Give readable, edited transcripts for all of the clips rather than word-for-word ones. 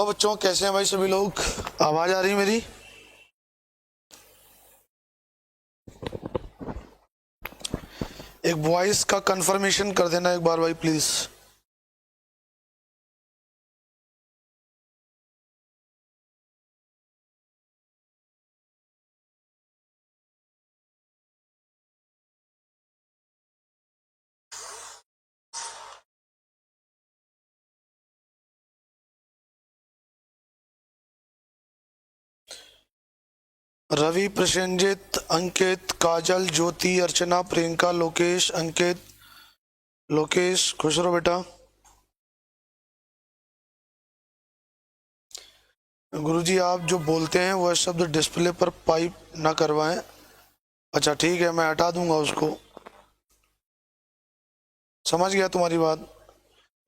तो बच्चों कैसे हैं भाई सभी लोग? आवाज आ रही है मेरी? एक वॉइस का कंफर्मेशन कर देना एक बार भाई प्लीज। रवि, प्रसेंजित, अंकित, काजल, ज्योति, अर्चना, प्रियंका, लोकेश, अंकित, लोकेश खुश रहो बेटा। गुरुजी आप जो बोलते हैं वह शब्द डिस्प्ले पर पाइप ना करवाएं। अच्छा ठीक है, मैं हटा दूंगा उसको। समझ गया तुम्हारी बात।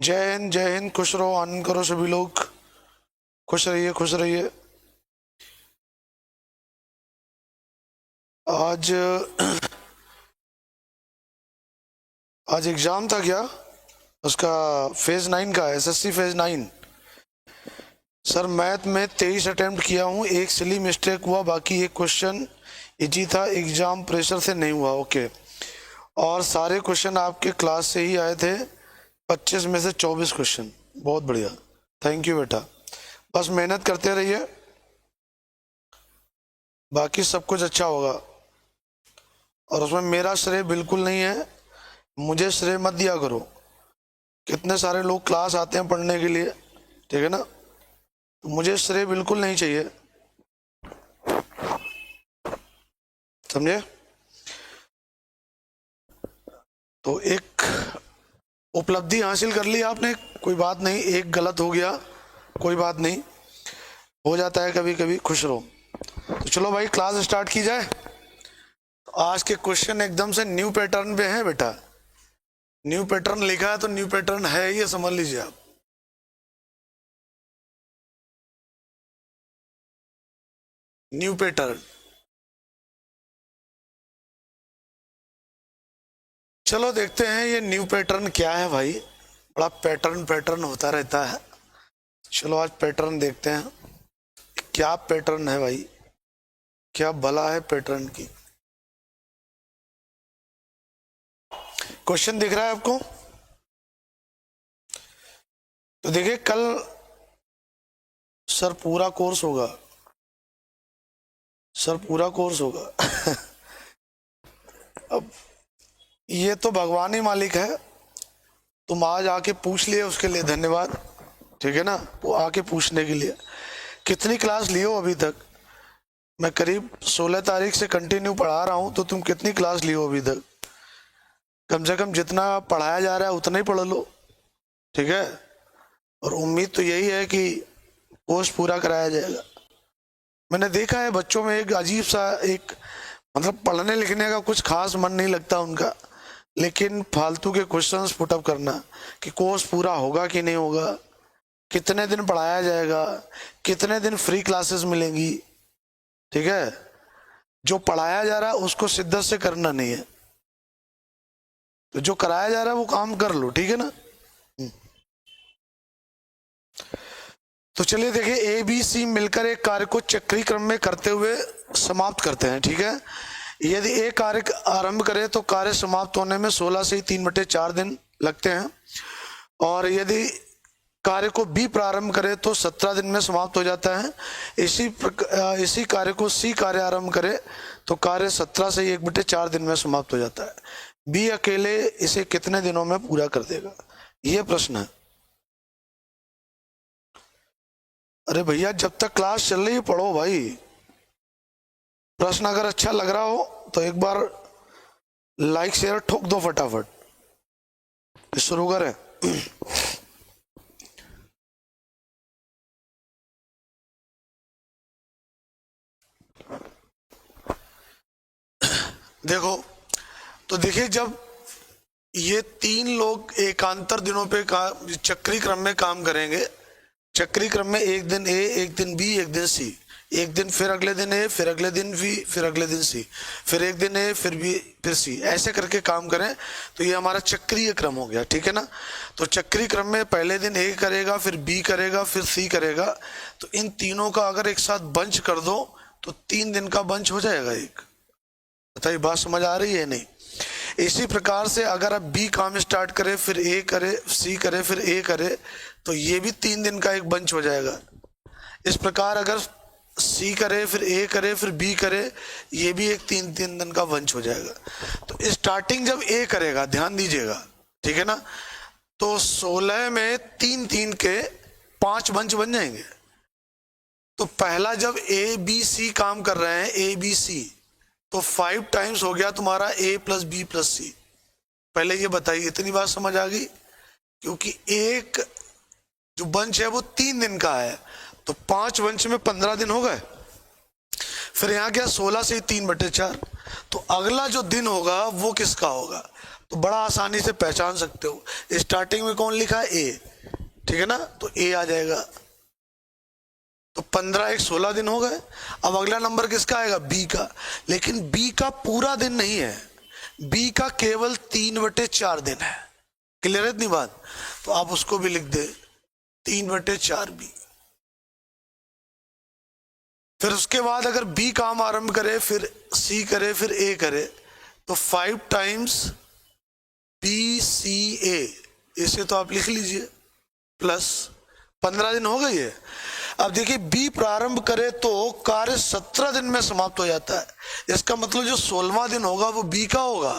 जय हिंद जय हिंद, खुश रहो, आनंद करो सभी लोग, खुश रहिए खुश रहिए। आज आज एग्जाम था क्या? उसका फेज 9 का, एसएससी फेज 9। सर मैथ में 23 अटेम्प्ट किया हूँ, एक सिली मिस्टेक हुआ, बाकी एक क्वेश्चन इजी था, एग्जाम प्रेशर से नहीं हुआ। ओके, और सारे क्वेश्चन आपके क्लास से ही आए थे, 25 में से 24 क्वेश्चन। बहुत बढ़िया, थैंक यू बेटा। बस मेहनत करते रहिए, बाकी सब कुछ अच्छा होगा। और उसमें मेरा श्रेय बिल्कुल नहीं है, मुझे श्रेय मत दिया करो। कितने सारे लोग क्लास आते हैं पढ़ने के लिए, ठीक है ना, तो मुझे श्रेय बिल्कुल नहीं चाहिए, समझे? तो एक उपलब्धि हासिल कर ली आपने, कोई बात नहीं, एक गलत हो गया, कोई बात नहीं, हो जाता है कभी कभी, खुश रहो। तो चलो भाई क्लास स्टार्ट की जाए। आज के क्वेश्चन एकदम से न्यू पैटर्न पे हैं बेटा। न्यू पैटर्न लिखा है तो न्यू पैटर्न है, ये समझ लीजिए आप। न्यू पैटर्न, चलो देखते हैं ये न्यू पैटर्न क्या है भाई। बड़ा पैटर्न पैटर्न होता रहता है। चलो आज पैटर्न देखते हैं, क्या पैटर्न है भाई, क्या भला है पैटर्न की। क्वेश्चन दिख रहा है आपको? तो देखिए, कल सर पूरा कोर्स होगा, सर पूरा कोर्स होगा। अब ये तो भगवान ही मालिक है, तुम आज आके पूछ लिए उसके लिए धन्यवाद, ठीक है ना, वो आके पूछने के लिए। कितनी क्लास लियो अभी तक? मैं करीब 16 तारीख से कंटिन्यू पढ़ा रहा हूं, तो तुम कितनी क्लास लियो अभी तक? कम से कम जितना पढ़ाया जा रहा है उतना ही पढ़ लो, ठीक है। और उम्मीद तो यही है कि कोर्स पूरा कराया जाएगा। मैंने देखा है बच्चों में एक अजीब सा एक, मतलब पढ़ने लिखने का कुछ खास मन नहीं लगता उनका, लेकिन फालतू के क्वेश्चंस पुटअप करना कि कोर्स पूरा होगा कि नहीं होगा, कितने दिन पढ़ाया जाएगा, कितने दिन फ्री क्लासेस मिलेंगी, ठीक है। जो पढ़ाया जा रहा है उसको शिद्दत से करना नहीं है, तो जो कराया जा रहा है वो काम कर लो, ठीक है ना। तो चलिए देखिए, ए बी सी मिलकर एक कार्य को चक्रीय क्रम में करते हुए समाप्त करते हैं, ठीक है। यदि ए कार्य आरंभ करे तो कार्य समाप्त होने में 16 से 3/4 दिन लगते हैं, और यदि कार्य को बी प्रारंभ करे तो 17 दिन में समाप्त हो जाता है। इसी कार्य को सी कार्य आरंभ करे तो कार्य 17 से 1/4 दिन में समाप्त हो जाता है। बी अकेले इसे कितने दिनों में पूरा कर देगा, ये प्रश्न है। अरे भैया जब तक क्लास चल रही है पढ़ो भाई। प्रश्न अगर अच्छा लग रहा हो तो एक बार लाइक शेयर ठोक दो फटाफट। शुरू करें। देखो, तो देखिए, जब ये 3 लोग एकांतर दिनों पे चक्रीय क्रम में काम करेंगे, चक्रीय क्रम में एक दिन ए, एक दिन बी, एक दिन सी, एक दिन फिर अगले दिन ए, फिर अगले दिन बी, फिर अगले दिन सी, फिर एक दिन ए, फिर बी, फिर सी, ऐसे करके काम करें तो ये हमारा चक्रीय क्रम हो गया। ठीक है ना। तो चक्रीय क्रम में पहले दिन ए करेगा, फिर बी करेगा, फिर सी करेगा। तो इन तीनों का अगर एक साथ बंच कर दो तो 3 दिन का बंच हो जाएगा एक। बताइए बात समझ आ रही है नहीं। इसी प्रकार से अगर आप बी काम स्टार्ट करे, फिर ए करे, सी करे, फिर ए करे, तो ये भी 3 दिन का एक बंच हो जाएगा। इस प्रकार अगर सी करे, फिर ए करे, फिर बी करे, ये भी एक 3 दिन का बंच हो जाएगा। तो स्टार्टिंग जब ए करेगा, ध्यान दीजिएगा, ठीक है ना, तो 16 में 3 के 5 बंच बन जाएंगे। तो पहला जब ए बी सी काम कर रहे हैं, ए बी सी, तो 5 टाइम्स हो गया तुम्हारा ए प्लस बी प्लस सी। पहले ये बताइए, इतनी बात समझ आ गई? क्योंकि एक जो बंच है वो 3 दिन का है, तो 5 बंच में 15 दिन हो गए। फिर यहाँ क्या, 16 से 3/4। तो अगला जो दिन होगा वो किसका होगा, तो बड़ा आसानी से पहचान सकते हो। स्टार्टिंग में कौन लिखा है, ए, ठीक है ना, तो ए आ जाएगा। तो 15 एक 16 दिन हो गए। अब अगला नंबर किसका आएगा, बी का। लेकिन बी का पूरा दिन नहीं है, बी का केवल 3/4 दिन है। क्लियर है इतनी बात? तो आप उसको भी लिख दे 3/4 बी। फिर उसके बाद अगर बी काम आरंभ करे, फिर सी करे, फिर ए करे, तो 5 टाइम्स बी सी ए, इसे तो आप लिख लीजिए, प्लस 15 दिन हो गई है। अब देखिए बी प्रारंभ करे तो कार्य 17 दिन में समाप्त हो जाता है। इसका मतलब जो 16वां दिन होगा वो बी का होगा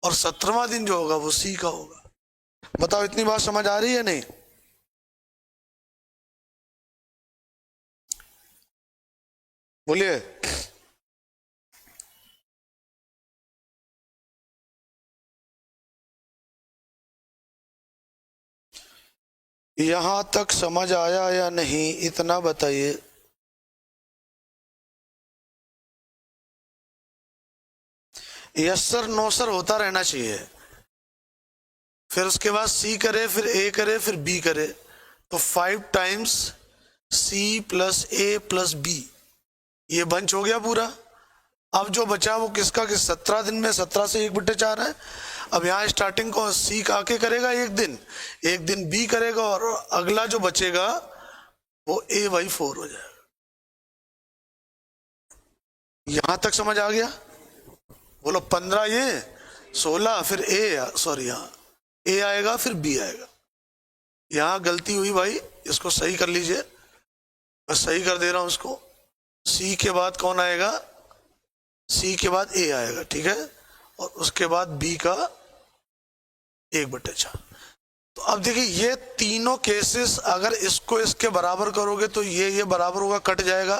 और 17वां दिन जो होगा वो सी का होगा। बताओ इतनी बात समझ आ रही है नहीं? बोलिए। यहां तक समझ आया या नहीं, इतना बताइए। यस सर, नो सर होता रहना चाहिए। फिर उसके बाद सी करे, फिर ए करे, फिर बी करे, तो 5 टाइम्स सी प्लस ए प्लस बी, ये बंच हो गया पूरा। अब जो बचा वो किसका, कि 17 दिन में 17 से 1/4 है। अब यहाँ स्टार्टिंग को सी का आके करेगा एक दिन बी करेगा, और अगला जो बचेगा वो A/4 हो जाएगा। यहां तक समझ आ गया? बोलो 15 ये 16, फिर यहाँ ए आएगा, फिर बी आएगा। यहां गलती हुई भाई, इसको सही कर लीजिए। मैं सही कर दे रहा हूं उसको। सी के बाद कौन आएगा, सी के बाद ए आएगा, ठीक है, और उसके बाद बी का 1/4। तो अब देखिए ये तीनों केसेस अगर इसको इसके बराबर करोगे तो ये बराबर होगा, कट जाएगा।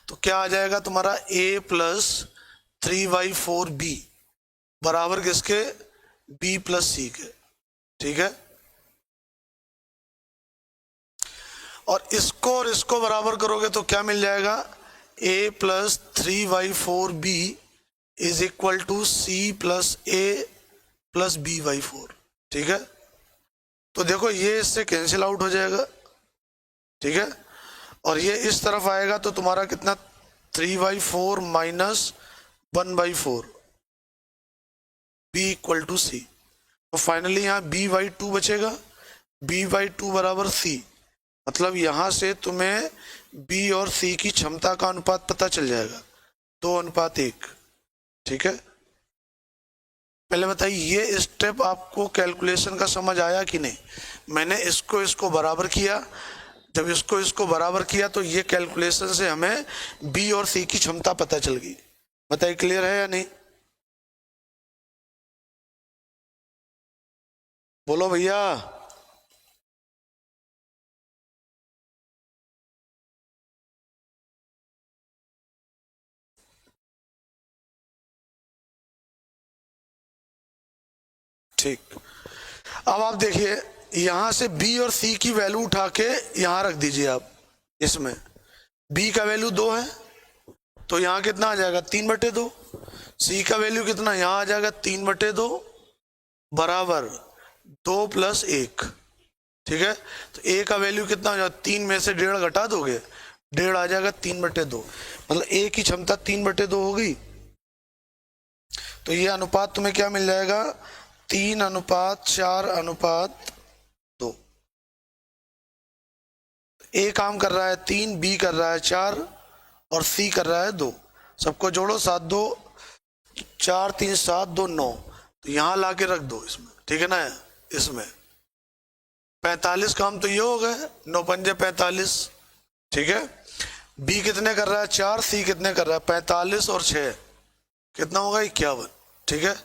तो क्या आ जाएगा तुम्हारा, a प्लस 3/4 बी बराबर किसके, b प्लस सी के, ठीक है। और इसको बराबर करोगे तो क्या मिल जाएगा, a plus 3/4 B is equal to C plus a plus b/4, ठीक है। तो देखो ये इससे कैंसिल आउट हो जाएगा, ठीक है, और ये इस तरफ आएगा तो तुम्हारा कितना, 3/4 माइनस 1/4 b इक्वल टू सी। तो फाइनली यहाँ b/2 बचेगा, b/2 बराबर c। मतलब यहां से तुम्हें b और c की क्षमता का अनुपात पता चल जाएगा, 2:1, ठीक है। पहले बताइए ये स्टेप आपको कैलकुलेशन का समझ आया कि नहीं? मैंने इसको बराबर किया, जब इसको बराबर किया तो ये कैलकुलेशन से हमें बी और सी की क्षमता पता चल गई। बताइए क्लियर है या नहीं? बोलो भैया। ठीक, अब आप देखिए यहां से बी और सी की वैल्यू उठा के यहां रख दीजिए आप। इसमें बी का वैल्यू 2 है तो यहां कितना आ जाएगा, 3/2। सी का वैल्यू कितना, यहां आ जाएगा 3/2 बराबर 2 + 1, ठीक है। तो ए का वैल्यू कितना हो जाएगा, 3 में से 1.5 घटा दोगे डेढ़ आ जाएगा 3/2, मतलब ए की क्षमता 3/2 होगी। तो ये अनुपात तुम्हें क्या मिल जाएगा, 3:4:2। ए काम कर रहा है 3, बी कर रहा है 4 और सी कर रहा है 2। सबको जोड़ो, 7 2 4 3 7 2 9। तो यहां ला के रख दो इसमें, ठीक है ना। इसमें 45 काम तो ये हो गए, 9 पंजे 45, ठीक है। बी कितने कर रहा है 4, सी कितने कर रहा है 45 और 6 कितना होगा 51, ठीक है।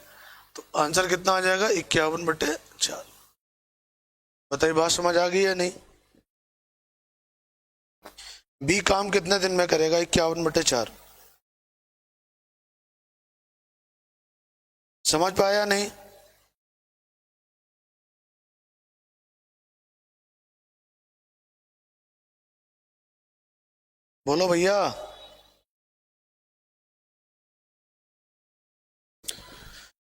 तो आंसर कितना आ जाएगा 51/4। बताइए बात समझ आ गई या नहीं। बी काम कितने दिन में करेगा 51/4, समझ पाया नहीं। बोलो भैया।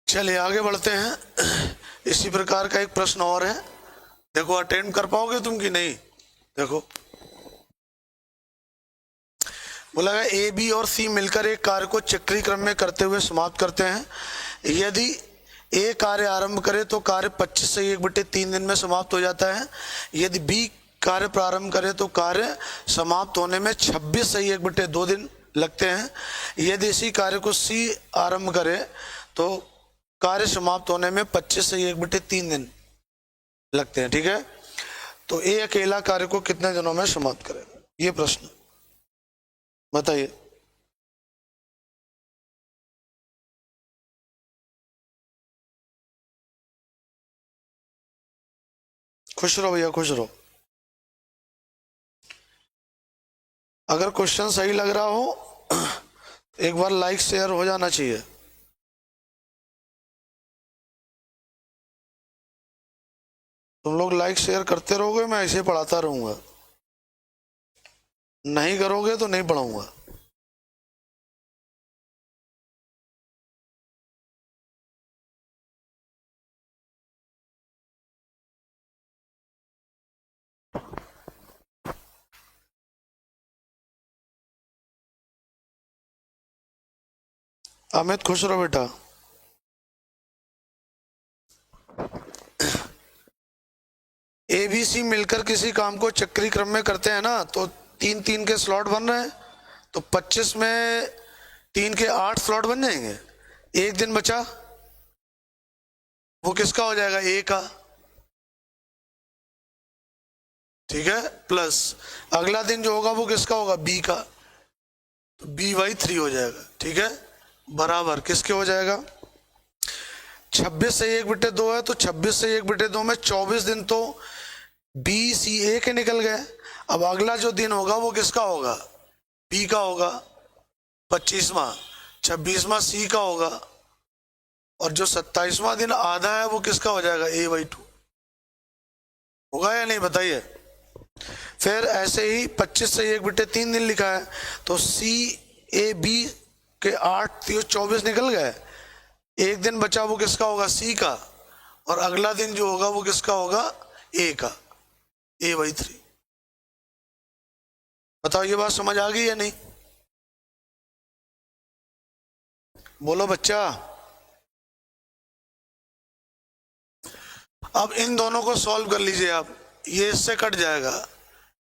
चलिए आगे बढ़ते हैं। इसी प्रकार का एक प्रश्न और है, देखो अटेंड कर पाओगे तुम कि नहीं। देखो बोला गया ए बी और सी मिलकर एक कार्य को चक्रीय क्रम में करते हुए समाप्त करते हैं। यदि ए कार्य आरंभ करे तो कार्य 25 से 1/3 दिन में समाप्त हो जाता है। यदि बी कार्य प्रारंभ करे तो कार्य समाप्त होने में 26 से 1/2 दिन लगते हैं। यदि इसी कार्य को सी आरंभ करे तो कार्य समाप्त होने में 25 से 1/3 दिन लगते हैं, ठीक है। तो ए अकेला कार्य को कितने दिनों में समाप्त करेगा, ये प्रश्न बताइए। खुश रहो भैया, खुश रहो। अगर क्वेश्चन सही लग रहा हो एक बार लाइक शेयर हो जाना चाहिए। तुम लोग लाइक शेयर करते रहोगे, मैं ऐसे पढ़ाता रहूंगा। नहीं करोगे तो नहीं पढ़ाऊंगा। अमित खुश रहो बेटा। ए बी सी मिलकर किसी काम को चक्रीय क्रम में करते हैं ना, तो 3-3 के स्लॉट बन रहे हैं, तो 25 में 3 के 8 स्लॉट बन जाएंगे। एक दिन बचा, वो किसका हो जाएगा, ए का, ठीक है। प्लस अगला दिन जो होगा वो किसका होगा, बी का, तो B/3 हो जाएगा, ठीक है। बराबर किसके हो जाएगा, 26 से 1/2 है, तो 26 से 1/2 में 24 दिन तो बी सी ए के निकल गए। अब अगला जो दिन होगा वो किसका होगा, बी का होगा 25वां, 26वां सी का होगा, और जो 27वां दिन आधा है वो किसका हो जाएगा, A/2 होगा या नहीं बताइए। फिर ऐसे ही 25 से 1/3 दिन लिखा है, तो सी ए बी के 8 24 निकल गए। एक दिन बचा वो किसका होगा, सी का, और अगला दिन जो होगा वो किसका होगा, ए का, A/3। बताओ ये बात समझ आ गई या नहीं। बोलो बच्चा। अब इन दोनों को सॉल्व कर लीजिए आप, ये इससे कट जाएगा,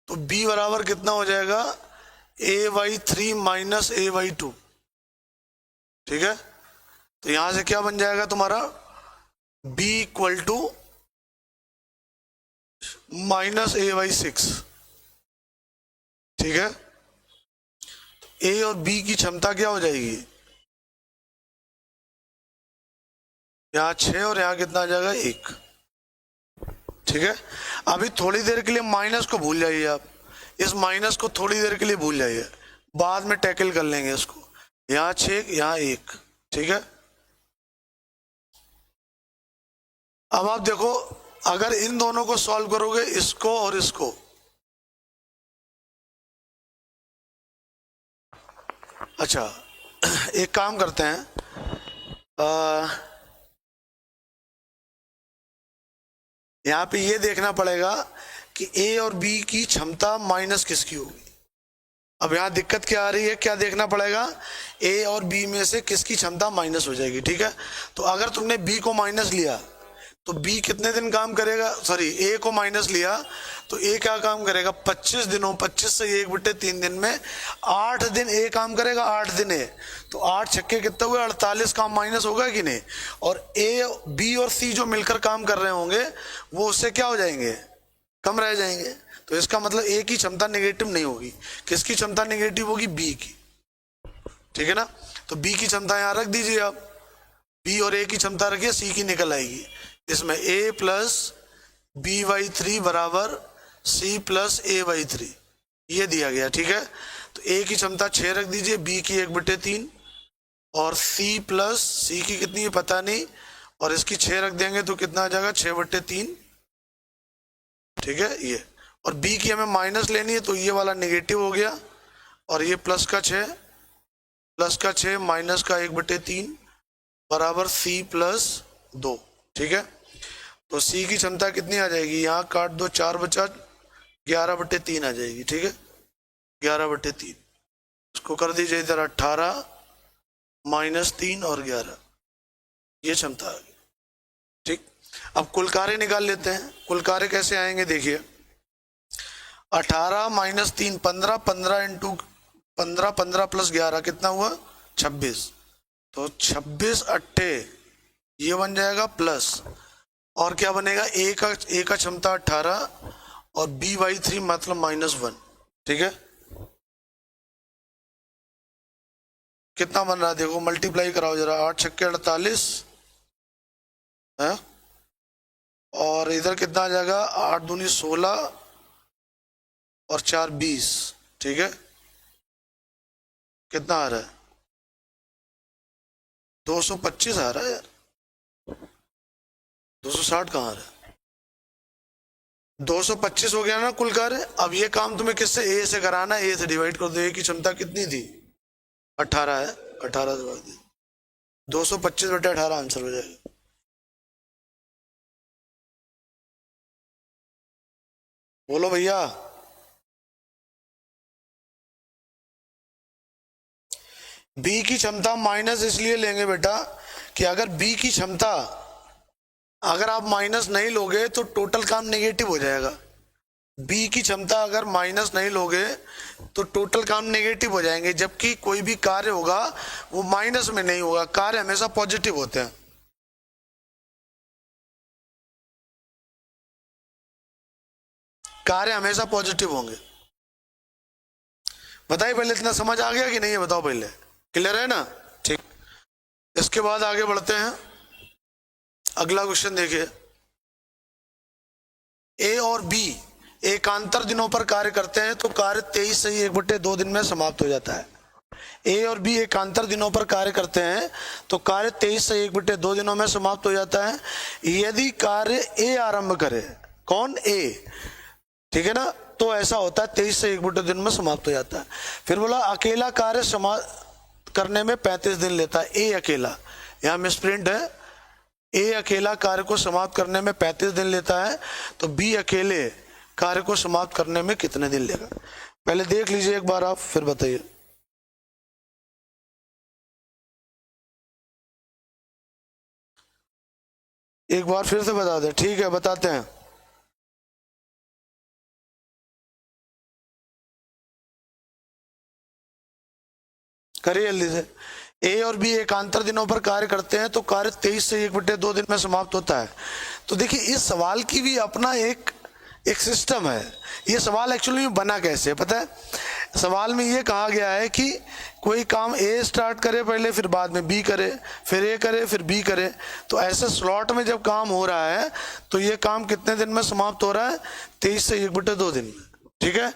तो b बराबर कितना हो जाएगा, A/3 माइनस A/2, ठीक है। तो यहां से क्या बन जाएगा तुम्हारा, b equal to minus A/6, ठीक है। ए और बी की क्षमता क्या हो जाएगी, यहाँ 6 और यहाँ कितना आ जाएगा 1, ठीक है। अभी थोड़ी देर के लिए माइनस को भूल जाइए आप, इस माइनस को थोड़ी देर के लिए भूल जाइए, बाद में टैकल कर लेंगे इसको। यहाँ 6 यहाँ 1, ठीक है। अब आप देखो, अगर इन दोनों को सॉल्व करोगे, इसको और इसको, अच्छा एक काम करते हैं, यहाँ पे ये देखना पड़ेगा कि ए और बी की क्षमता माइनस किसकी होगी। अब यहाँ दिक्कत क्या आ रही है, क्या देखना पड़ेगा, ए और बी में से किसकी क्षमता माइनस हो जाएगी। ठीक है, तो अगर तुमने बी को माइनस लिया तो बी कितने दिन काम करेगा, सॉरी ए को माइनस लिया तो ए क्या काम करेगा 25 दिनों, 25 से 1/3 दिन में 8 दिन ए काम करेगा, 8 दिन ए, तो 8 छक्के कितने हुए 48, काम माइनस होगा कि नहीं। और ए बी और सी जो मिलकर काम कर रहे होंगे वो उससे क्या हो जाएंगे, कम रह जाएंगे। तो इसका मतलब ए की क्षमता नेगेटिव नहीं होगी, किसकी क्षमता नेगेटिव होगी, बी की। ठीक है ना, तो बी की क्षमता यहां रख दीजिए आप, बी और ए की क्षमता रखिए, सी की निकल आएगी। इसमें a प्लस बी बाई 3 बराबर c प्लस ए बाई 3 ये दिया गया। ठीक है, तो a की क्षमता 6 रख दीजिए, b की 1/3 और c प्लस c की कितनी है पता नहीं, और इसकी 6 रख देंगे तो कितना आ जाएगा 6/3। ठीक है, ये और b की हमें माइनस लेनी है तो ये वाला नेगेटिव हो गया, और ये प्लस का 6 माइनस का 1/3 बराबर c प्लस 2। ठीक है, तो C की क्षमता कितनी आ जाएगी, यहाँ काट दो 4 बचा 11/3 आ जाएगी। ठीक है, 11/3 इसको कर दीजिए इधर 18 माइनस 3 और 11, ये क्षमता आ गई। ठीक, अब कुल कार्य निकाल लेते हैं। कुल कार्य कैसे आएंगे देखिए, 18 माइनस 3 15, 15 इंटू 15, 15 प्लस 11 कितना हुआ 26, तो 26 अट्ठे ये बन जाएगा प्लस, और क्या बनेगा ए का क्षमता 18 और b बाई 3 मतलब -1। ठीक है, कितना बन रहा है देखो, मल्टीप्लाई कराओ जरा, 8 छक्के 48 है, और इधर कितना आ जाएगा 8 दूनी 16 और 4 20। ठीक है, कितना आ रहा है 225 आ रहा है यार, 260 कहाँ आ रहा है, 225 हो गया ना कुल कार्य। अब ये काम तुम्हें किससे, ए से कराना है, ए से डिवाइड कर दो, ए की क्षमता कितनी थी 18 है, 18 से 225/18 आंसर हो जाएगा। बोलो भैया, बी की क्षमता माइनस इसलिए लेंगे बेटा कि अगर बी की क्षमता अगर आप माइनस नहीं लोगे तो टोटल काम नेगेटिव हो जाएगा। बी की क्षमता अगर माइनस नहीं लोगे तो टोटल काम नेगेटिव हो जाएंगे, जबकि कोई भी कार्य होगा वो माइनस में नहीं होगा, कार्य हमेशा पॉजिटिव होते हैं। कार्य हमेशा पॉजिटिव होंगे। बताइए पहले, इतना समझ आ गया कि नहीं है, बताओ पहले, क्लियर है ना। ठीक, इसके बाद आगे बढ़ते हैं। अगला क्वेश्चन देखिए, ए और बी एकांतर दिनों पर कार्य करते हैं तो कार्य 23 से 1/2 दिन में समाप्त हो जाता है। ए और बी एकांतर दिनों पर कार्य करते हैं तो कार्य 23 से 1/2 दिनों में समाप्त हो जाता है यदि कार्य ए आरंभ करे, कौन ए, ठीक है ना, तो ऐसा होता है 23 से 1/2 दिन में समाप्त हो जाता है। फिर बोला अकेला कार्य समाप्त करने में 35 दिन लेता है। ए अकेला, यहाँ मिसप्रिंट है, ए अकेला कार्य को समाप्त करने में 35 दिन लेता है, तो बी अकेले कार्य को समाप्त करने में कितने दिन लेगा, पहले देख लीजिए एक बार आप, फिर बताइए। एक बार फिर से बता दें, ठीक है बताते हैं। करिए जल्दी से। ए और बी एकांतर दिनों पर कार्य करते हैं तो कार्य 23 से 1/2 दिन में समाप्त होता है। तो देखिए इस सवाल की भी अपना एक सिस्टम है। ये सवाल एक्चुअली में बना कैसे है पता है, सवाल में ये कहा गया है कि कोई काम ए स्टार्ट करे पहले, फिर बाद में बी करे, फिर ए करे, फिर बी करे। तो ऐसे स्लॉट में जब काम हो रहा है तो ये काम कितने दिन में समाप्त हो रहा है, 23 से 1/2 दिन में। ठीक है,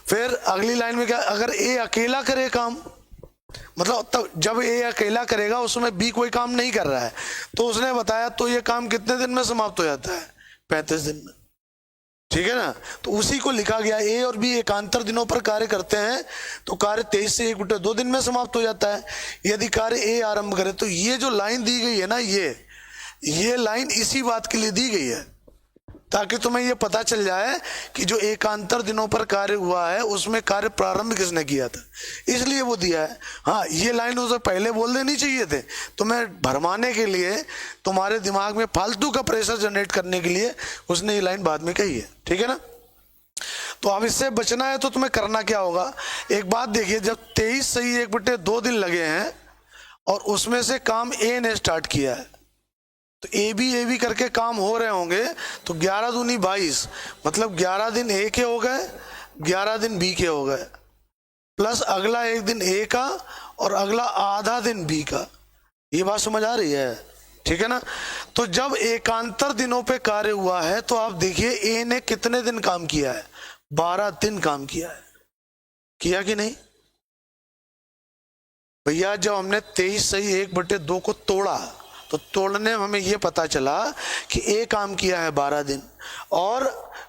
फिर अगली लाइन में क्या, अगर ए अकेला करे काम, मतलब तब जब ए अकेला करेगा उसमें बी कोई काम नहीं कर रहा है, तो उसने बताया तो ये काम कितने दिन में समाप्त हो जाता है, 35 दिन में। ठीक है ना, तो उसी को लिखा गया, ए और बी एकांतर दिनों पर कार्य करते हैं तो कार्य 23 से 1/2 दिन में समाप्त हो जाता है यदि कार्य ए आरंभ करे। तो ये जो लाइन दी गई है ना, ये लाइन इसी बात के लिए दी गई है। ताकि तुम्हें ये पता चल जाए कि जो एकांतर दिनों पर कार्य हुआ है उसमें कार्य प्रारंभ किसने किया था, इसलिए वो दिया है। हाँ, ये लाइन उसे पहले बोल देनी चाहिए थे, तुम्हें भरमाने के लिए, तुम्हारे दिमाग में फालतू का प्रेशर जनरेट करने के लिए उसने ये लाइन बाद में कही है, ठीक है ना। तो अब इससे बचना है तो तुम्हें करना क्या होगा, एक बात देखिए, जब 23 सही 1/2 दिन लगे हैं और उसमें से काम ए ने स्टार्ट किया है, तो ए बी करके काम हो रहे होंगे, तो 11 दूनी 22, मतलब 11 दिन ए के हो गए, 11 दिन बी के हो गए, प्लस अगला एक दिन ए का और अगला आधा दिन बी का। ये बात समझ आ रही है, ठीक है ना। तो जब एकांतर दिनों पे कार्य हुआ है तो आप देखिए ए ने कितने दिन काम किया है, 12 दिन काम किया है, किया कि नहीं भैया। जब हमने 23 सही 1/2 को तोड़ा तो तोड़ने में हमें यह पता चला कि ए काम किया है 12 दिन और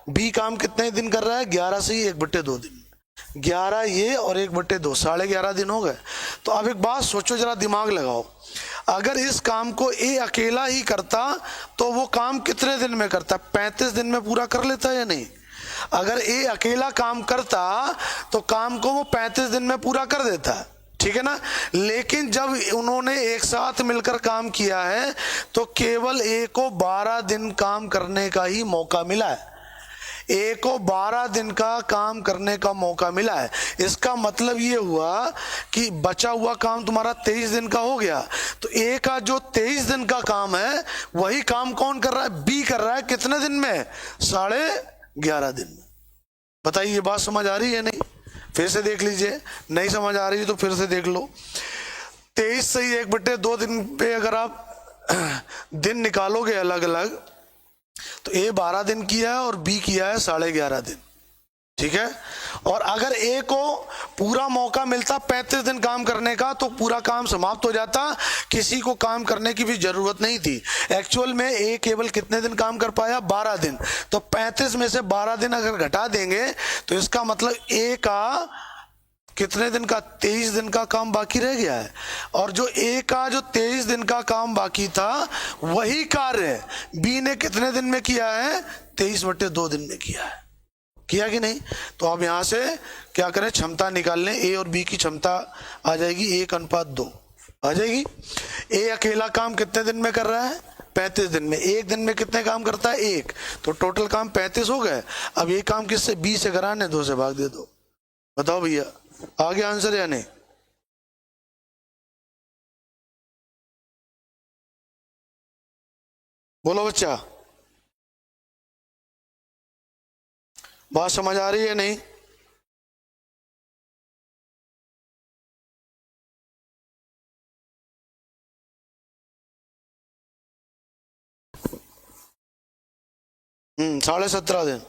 बी काम कितने दिन कर रहा है, 11 सही 1/2 दिन, 11 ये और 1/2, 11.5 दिन हो गए। तो अब एक बात सोचो, जरा दिमाग लगाओ, अगर इस काम को ए अकेला ही करता तो वो काम कितने दिन में करता, 35 दिन में पूरा कर लेता या नहीं। अगर ए अकेला काम करता तो काम को वो 35 दिन में पूरा कर देता, ठीक है ना। लेकिन जब उन्होंने एक साथ मिलकर काम किया है तो केवल ए को 12 दिन काम करने का ही मौका मिला है, ए को 12 दिन का काम करने का मौका मिला है। इसका मतलब ये हुआ कि बचा हुआ काम तुम्हारा 23 दिन का हो गया, तो ए का जो 23 दिन का काम है वही काम कौन कर रहा है, बी कर रहा है, कितने दिन में, 11.5 दिन में। बताइए ये बात समझ आ रही है नहीं, फिर से देख लीजिए, नहीं समझ आ रही है तो फिर से देख लो। 23 सही 1/2 दिन पे अगर आप दिन निकालोगे अलग अलग, तो ए 12 दिन किया है और बी किया है 11.5 दिन, ठीक है। और अगर ए को पूरा मौका मिलता 35 दिन काम करने का तो पूरा काम समाप्त हो जाता, किसी को काम करने की भी जरूरत नहीं थी। एक्चुअल में ए केवल कितने दिन काम कर पाया, 12 दिन, तो 35 में से 12 दिन अगर घटा देंगे तो इसका मतलब ए का कितने दिन का, 23 दिन का काम बाकी रह गया है। और जो ए का जो 23 दिन का काम बाकी था वही कार्य बी ने कितने दिन में किया है, 23/2 दिन में किया है, किया कि नहीं। तो अब यहां से क्या करें, क्षमता निकाल लें, ए और बी की क्षमता आ जाएगी 1:2 आ जाएगी। ए अकेला काम कितने दिन में कर रहा है, 35 दिन में, एक दिन में कितने काम करता है, एक, तो टोटल काम 35 हो गए। अब ये काम किससे, बी से कराने, 2 से भाग दे दो। बताओ भैया आ गया आंसर या नहीं। बोलो बच्चा, बात समझ आ रही है नहीं। हम्म, 17.5 दिन।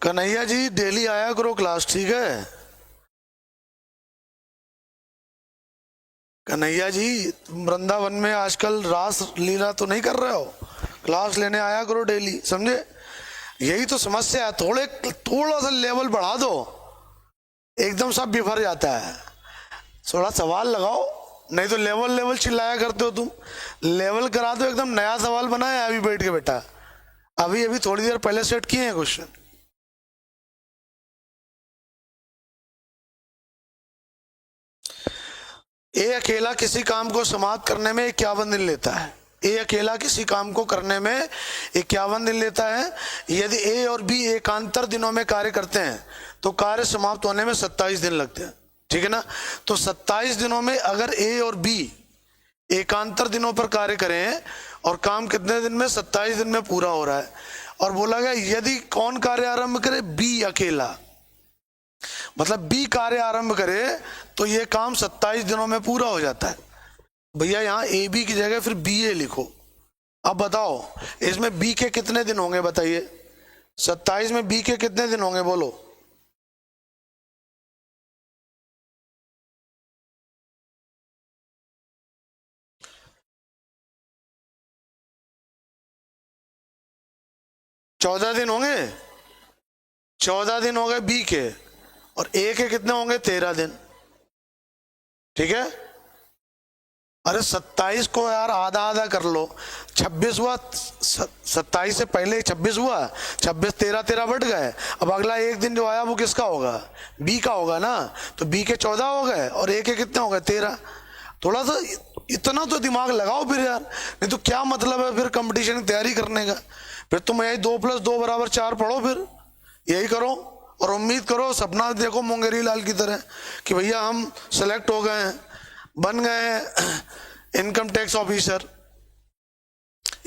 कन्हैया जी डेली आया करो क्लास, ठीक है। कन्हैया जी वृंदावन में आजकल रास लीला तो नहीं कर रहे हो, क्लास लेने आया करो डेली, समझे। यही तो समस्या है, थोड़ा सा लेवल बढ़ा दो एकदम सब बिफर जाता है। थोड़ा सवाल लगाओ, नहीं तो लेवल लेवल चिल्लाया करते हो तुम। लेवल करा दो, एकदम नया सवाल बनाया अभी बैठ के बेटा, अभी अभी थोड़ी देर पहले सेट किए हैं क्वेश्चन। ए अकेला किसी काम को समाप्त करने में 51 दिन लेता है, ए अकेला किसी काम को करने में 51 दिन लेता है। यदि ए और बी एकांतर दिनों में कार्य करते हैं तो कार्य समाप्त होने में 27 दिन लगते हैं, ठीक है ना। तो 27 दिनों में अगर ए और बी एकांतर दिनों पर कार्य करें और काम कितने दिन में, 27 दिन में पूरा हो रहा है। और बोला गया यदि कौन कार्य आरंभ करे, बी अकेला, मतलब बी कार्य आरंभ करे तो ये काम 27 दिनों में पूरा हो जाता है। भैया यहाँ ए बी की जगह फिर बी ए लिखो। अब बताओ इसमें बी के कितने दिन होंगे, बताइए 27 में बी के कितने दिन होंगे, बोलो। चौदह दिन होंगे, 14 दिन हो गए बी के, और ए के कितने होंगे, 13 दिन, ठीक है। अरे 27 को यार आधा आधा कर लो, 26 हुआ, 27 से पहले 26 हुआ, 26 13 13 बढ़ गए। अब अगला एक दिन जो आया वो किसका होगा, बी का होगा ना, तो बी के 14 हो गए और ए के कितने हो गए 13। थोड़ा सा इतना तो दिमाग लगाओ फिर यार, नहीं तो क्या मतलब है फिर कंपटीशन की तैयारी करने का। फिर तुम यही 2 + 2 = 4 पढ़ो, फिर यही करो और उम्मीद करो, सपना देखो मुंगेरी लाल की तरह कि भैया हम सेलेक्ट हो गए हैं, बन गए हैं इनकम टैक्स ऑफिसर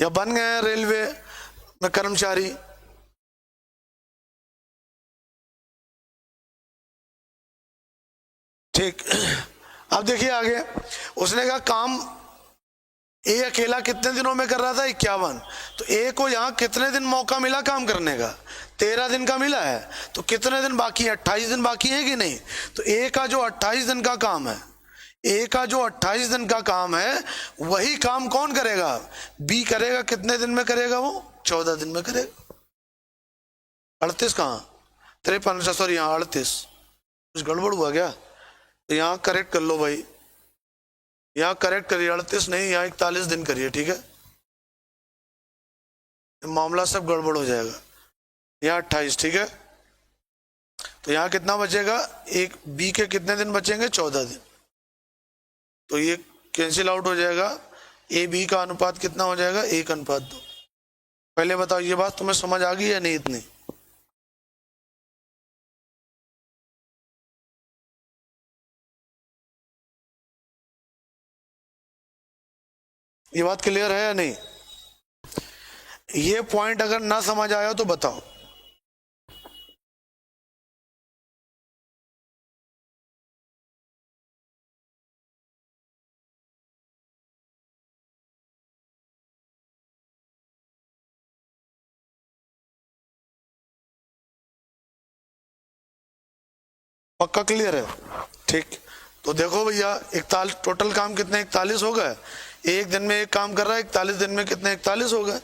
या बन गए हैं रेलवे में कर्मचारी। ठीक, अब देखिए आगे, उसने कहा काम ए अकेला कितने दिनों में कर रहा था, 51। तो ए को यहाँ कितने दिन मौका मिला काम करने का, 13 दिन का मिला है। तो कितने दिन बाकी है, 28 दिन बाकी है कि नहीं। तो ए का जो 28 दिन का काम है, ए का जो 28 दिन का काम है, वही काम कौन करेगा, बी करेगा। कितने दिन में करेगा वो, 14 दिन में करेगा। 38 कहाँ, 53, सॉरी यहाँ 38, कुछ गड़बड़ हुआ क्या, तो यहाँ करेक्ट कर लो भाई, यहाँ करेक्ट करिए, 38 नहीं, यहाँ 41 दिन करिए, ठीक है, मामला सब गड़बड़ हो जाएगा। यहाँ 28, ठीक है। तो यहाँ कितना बचेगा, एक बी के कितने दिन बचेंगे, 14 दिन। तो ये कैंसिल आउट हो जाएगा, ए बी का अनुपात कितना हो जाएगा, 1:2। पहले बताओ ये बात तुम्हें समझ आ गई या नहीं इतनी। ये बात क्लियर है या नहीं। ये पॉइंट अगर ना समझ आया तो बताओ। पक्का क्लियर है, ठीक। तो देखो भैया, 41 टोटल काम कितने, 41 हो गए। एक दिन में एक काम कर रहा है, 41 दिन में कितने, 41 हो गए।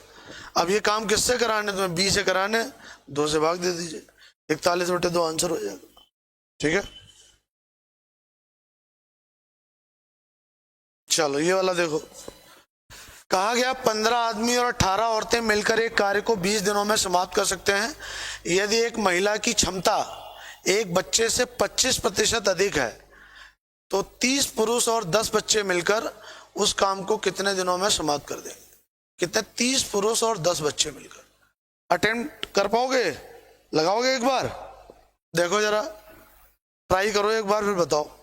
अब ये काम किससे कराने, तुम्हें बी से कराने, 2 से भाग दे दीजिए, 41/2 आंसर हो जाएगा, ठीक है। चलो ये वाला देखो, कहा गया 15 आदमी और 18 औरतें मिलकर एक कार्य को 20 दिनों में समाप्त कर सकते हैं यदि एक महिला की क्षमता एक बच्चे से 25% अधिक है, तो 30 पुरुष और 10 बच्चे मिलकर उस काम को कितने दिनों में समाप्त कर देंगे। कितने, 30 पुरुष और 10 बच्चे मिलकर। अटेम्प्ट कर पाओगे, लगाओगे एक बार, देखो जरा ट्राई करो एक बार, फिर बताओ।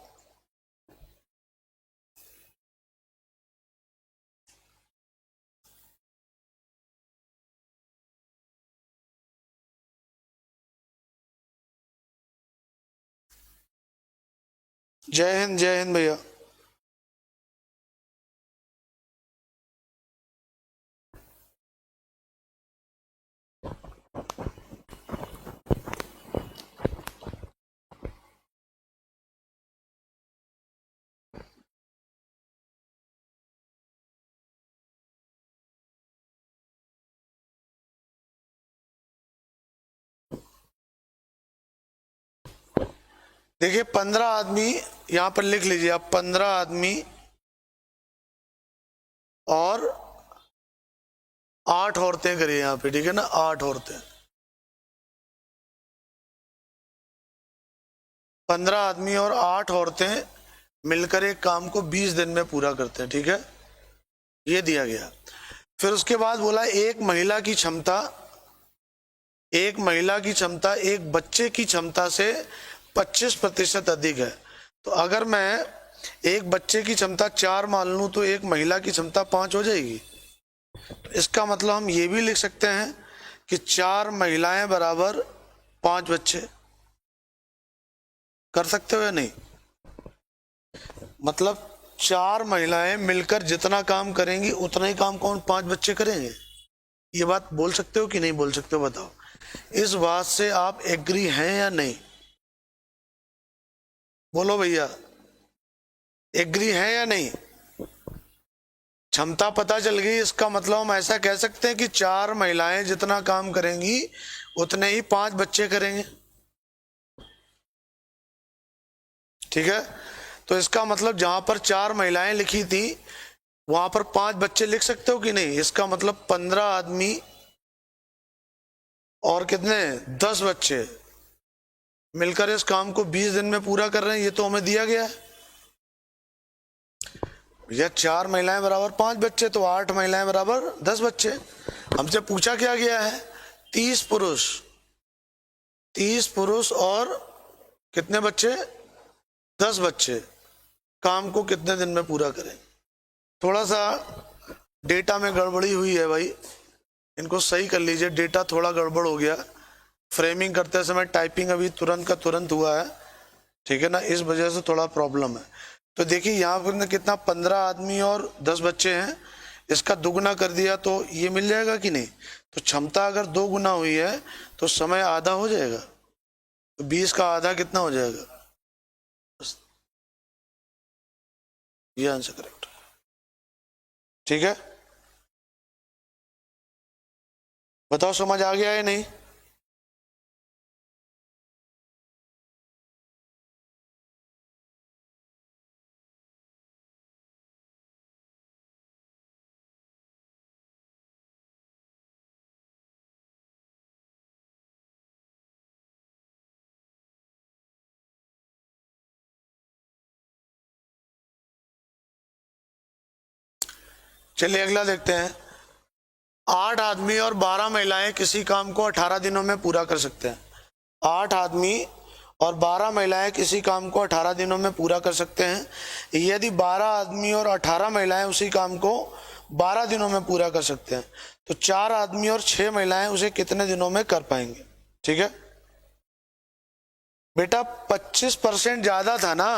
जय हिंद, जय हिंद भैया। देखिए 15 आदमी, यहां पर लिख लीजिए आप, 15 आदमी और 8 औरतें करिए यहाँ पे, ठीक है ना, 8 औरतें। 15 आदमी और 8 औरतें मिलकर एक काम को 20 दिन में पूरा करते हैं, ठीक है, ये दिया गया। फिर उसके बाद बोला एक महिला की क्षमता एक बच्चे की क्षमता से 25% अधिक है। तो अगर मैं एक बच्चे की क्षमता 4 मान लूं तो एक महिला की क्षमता 5 हो जाएगी। तो इसका मतलब हम ये भी लिख सकते हैं कि 4 महिलाएं बराबर 5 बच्चे। कर सकते हो या नहीं, मतलब 4 महिलाएं मिलकर जितना काम करेंगी उतना ही काम कौन, 5 बच्चे करेंगे। ये बात बोल सकते हो कि नहीं बोल सकते हो, बताओ। इस बात से आप एग्री हैं या नहीं, बोलो भैया, एग्री हैं या नहीं। क्षमता पता चल गई, इसका मतलब हम ऐसा कह सकते हैं कि 4 महिलाएं जितना काम करेंगी उतने ही 5 बच्चे करेंगे, ठीक है। तो इसका मतलब जहां पर 4 महिलाएं लिखी थी वहां पर 5 बच्चे लिख सकते हो कि नहीं? इसका मतलब 15 आदमी और कितने 10 बच्चे मिलकर इस काम को 20 दिन में पूरा कर रहे हैं। ये तो हमें दिया गया है भैया। 4 महिलाएं बराबर 5 बच्चे, तो 8 महिलाएं बराबर 10 बच्चे। हमसे पूछा क्या गया है? 30 पुरुष, 30 पुरुष और कितने बच्चे? 10 बच्चे काम को कितने दिन में पूरा करें। थोड़ा सा डेटा में गड़बड़ी हुई है भाई, इनको सही कर लीजिए। डेटा थोड़ा गड़बड़ हो गया, फ्रेमिंग करते समय टाइपिंग अभी तुरंत का तुरंत हुआ है, ठीक है ना, इस वजह से थोड़ा प्रॉब्लम है। तो देखिए यहाँ पर कितना 15 आदमी और 10 बच्चे हैं, इसका दुगुना कर दिया तो ये मिल जाएगा कि नहीं? तो क्षमता अगर 2 गुना हुई है तो समय आधा हो जाएगा, तो 20 का आधा कितना हो जाएगा? ये आंसर करेक्ट, ठीक है। बताओ समझ आ गया है नहीं? चलिए अगला देखते हैं। 8 आदमी और 12 महिलाएं किसी काम को 18 दिनों में पूरा कर सकते हैं। 8 आदमी और 12 महिलाएं किसी काम को 18 दिनों में पूरा कर सकते हैं। यदि 12 आदमी और 18 महिलाएं उसी काम को 12 दिनों में पूरा कर सकते हैं, तो 4 आदमी और 6 महिलाएं उसे कितने दिनों में कर पाएंगे? ठीक है बेटा, 25% ज्यादा था ना,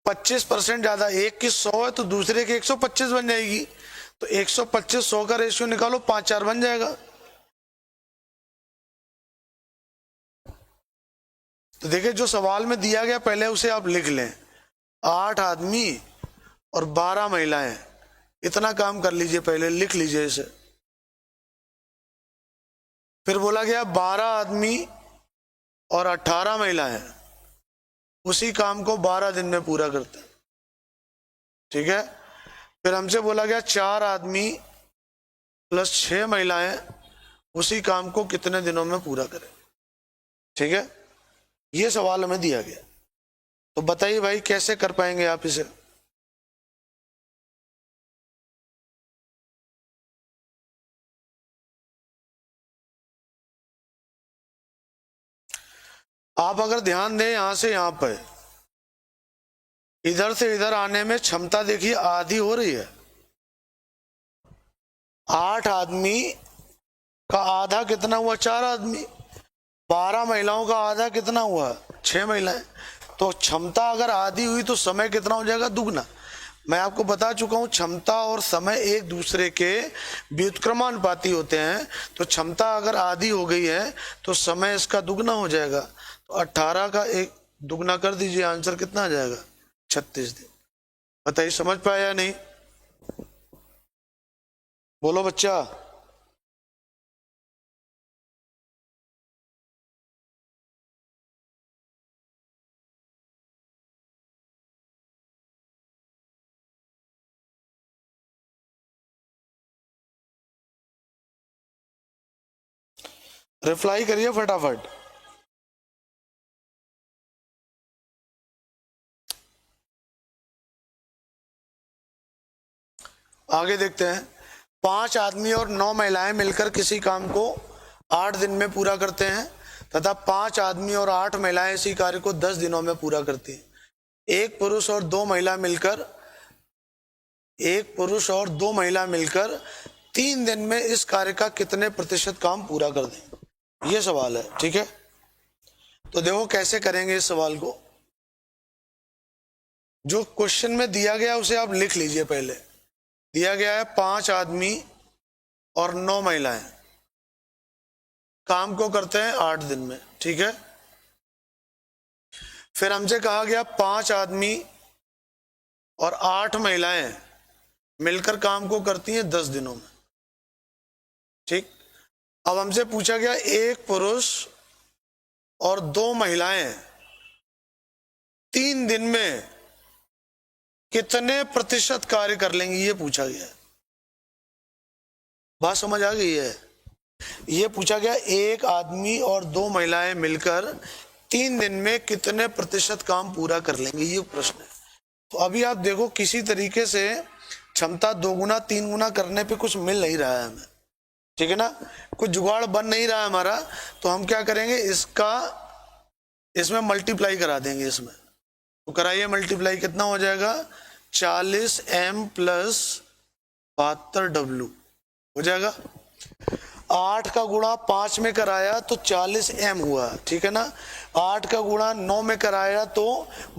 25% ज्यादा। एक की 100 है तो दूसरे की 125 बन जाएगी, तो 125 100 का रेशियो निकालो, 5-4 बन जाएगा। तो देखिए जो सवाल में दिया गया पहले उसे आप लिख लें। 8 आदमी और 12 महिलाएं, इतना काम कर लीजिए, पहले लिख लीजिए इसे। फिर बोला गया 12 आदमी और 18 महिलाएं उसी काम को 12 दिन में पूरा करते हैं, ठीक है। फिर हमसे बोला गया 4 आदमी प्लस 6 महिलाएं उसी काम को कितने दिनों में पूरा करें, ठीक है। ये सवाल हमें दिया गया, तो बताइए भाई कैसे कर पाएंगे आप इसे? आप अगर ध्यान दें यहां से यहां पर, इधर से इधर आने में क्षमता देखिए आधी हो रही है। 8 आदमी का आधा कितना हुआ? 4 आदमी। 12 महिलाओं का आधा कितना हुआ? 6 महिलाएं। तो क्षमता अगर आधी हुई तो समय कितना हो जाएगा? दुगना। मैं आपको बता चुका हूं क्षमता और समय एक दूसरे के व्युत्क्रमानुपाती होते हैं, तो क्षमता अगर आधी हो गई है तो समय इसका दुगना हो जाएगा। तो 18 का एक दुगना कर दीजिए, आंसर कितना आ जाएगा? 36 दिन। बताइए समझ पाया या नहीं? बोलो बच्चा। रिप्लाई करिए फटाफट। आगे देखते हैं। 5 आदमी और 9 महिलाएं मिलकर किसी काम को 8 दिन में पूरा करते हैं, तथा 5 आदमी और 8 महिलाएं इसी कार्य को 10 दिनों में पूरा करती हैं। एक पुरुष और 2 महिला मिलकर 3 दिन में इस कार्य का कितने प्रतिशत काम पूरा कर दें? ये सवाल है, ठीक है। तो देखो कैसे करेंगे इस सवाल को। जो क्वेश्चन में दिया गया उसे आप लिख लीजिए। पहले दिया गया है 5 आदमी और 9 महिलाएं काम को करते हैं 8 दिन में, ठीक है। फिर हमसे कहा गया 5 आदमी और 8 महिलाएं मिलकर काम को करती हैं 10 दिनों में, ठीक। अब हमसे पूछा गया एक पुरुष और 2 महिलाएं 3 दिन में कितने प्रतिशत कार्य कर लेंगे ये पूछा गया है। बात समझ आ गई है? ये पूछा गया एक आदमी और दो महिलाएं मिलकर 3 दिन में कितने प्रतिशत काम पूरा कर लेंगे, ये प्रश्न है। तो अभी आप देखो किसी तरीके से क्षमता 2 गुना 3 गुना करने पे कुछ मिल नहीं रहा है हमें, ठीक है ना, कुछ जुगाड़ बन नहीं रहा है हमारा। तो हम क्या करेंगे, इसमें मल्टीप्लाई करा देंगे। इसमें तो कराइए मल्टीप्लाई, कितना हो जाएगा 40m प्लस 72w हो जाएगा। 8 का गुणा 5 में कराया तो 40m हुआ, ठीक है ना। 8 का गुणा 9 में कराया तो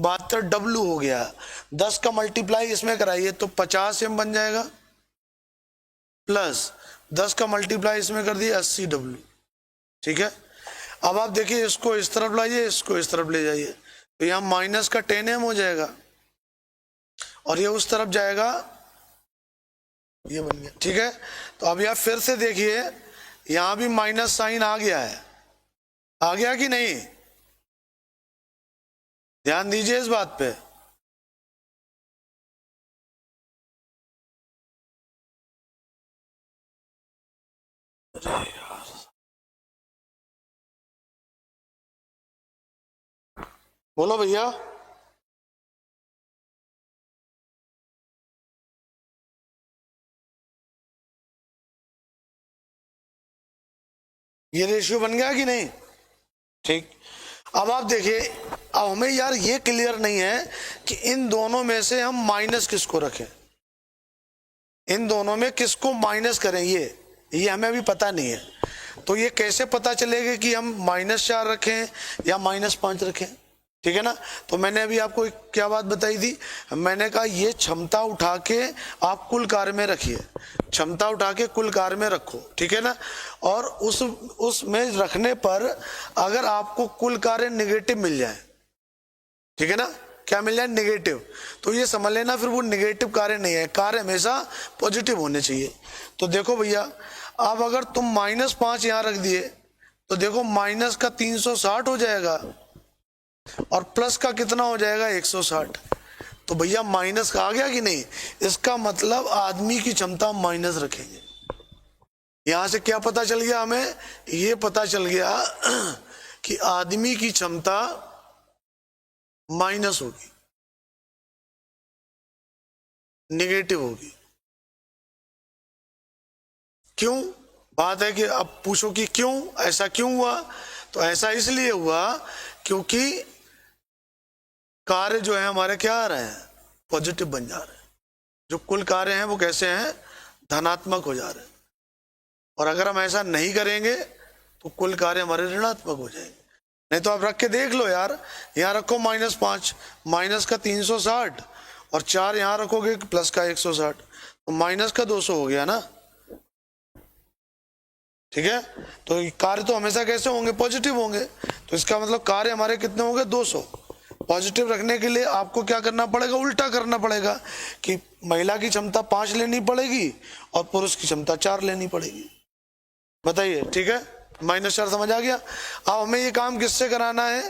72w हो गया। 10 का मल्टीप्लाई इसमें कराइए तो 50m बन जाएगा, प्लस 10 का मल्टीप्लाई इसमें कर दिए 80w, ठीक है। अब आप देखिए इसको इस तरफ लाइए, इसको इस तरफ ले जाइए, तो यहाँ माइनस का 10m हो जाएगा और ये उस तरफ जाएगा, ये बन गया, ठीक है। तो अब आप फिर से देखिए यहां भी माइनस साइन आ गया है, आ गया कि नहीं, ध्यान दीजिए इस बात पे। बोलो भैया। ये रेशियो बन गया कि नहीं, ठीक। अब आप देखिए, अब हमें यार ये क्लियर नहीं है कि इन दोनों में से हम माइनस किसको रखें, इन दोनों में किसको माइनस करें, ये हमें अभी पता नहीं है। तो ये कैसे पता चलेगा कि हम -4 रखें या -5 रखें, ठीक है ना। तो मैंने अभी आपको क्या बात बताई थी, मैंने कहा ये क्षमता उठा के आप कुल कार्य में रखिए, क्षमता उठा के कुल कार्य में रखो, ठीक है ना। और उसमें रखने पर अगर आपको कुल कार्य निगेटिव मिल जाए, ठीक है ना, क्या मिल जाए, निगेटिव, तो ये समझ लेना फिर वो निगेटिव कार्य नहीं है, कार्य हमेशा पॉजिटिव होने चाहिए। तो देखो भैया, अब अगर तुम -5 यहाँ रख दिए तो देखो माइनस का 360 हो जाएगा और प्लस का कितना हो जाएगा 160। तो भैया माइनस का आ गया कि नहीं, इसका मतलब आदमी की क्षमता माइनस रखेंगे। यहां से क्या पता चल गया हमें, ये पता चल गया कि आदमी की क्षमता माइनस होगी, नेगेटिव होगी। क्यों, बात है कि अब पूछो कि क्यों, ऐसा क्यों हुआ। तो ऐसा इसलिए हुआ क्योंकि कार्य जो है हमारे क्या आ रहे हैं, पॉजिटिव बन जा रहे हैं। जो कुल कार्य हैं वो कैसे हैं, धनात्मक हो जा रहे हैं। और अगर हम ऐसा नहीं करेंगे तो कुल कार्य हमारे ऋणात्मक हो जाएंगे। नहीं तो आप रख के देख लो यार, यहाँ रखो -5, माइनस का 360 और 4 यहाँ रखोगे प्लस का 160, तो माइनस का 200 हो गया ना, ठीक है। तो कार्य तो हमेशा कैसे होंगे, पॉजिटिव होंगे। तो इसका मतलब कार्य हमारे कितने होंगे, 200। पॉजिटिव रखने के लिए आपको क्या करना पड़ेगा, उल्टा करना पड़ेगा कि महिला की क्षमता 5 लेनी पड़ेगी और पुरुष की क्षमता 4 लेनी पड़ेगी। बताइए, ठीक है, -4 समझ आ गया। अब हमें ये काम किससे कराना है,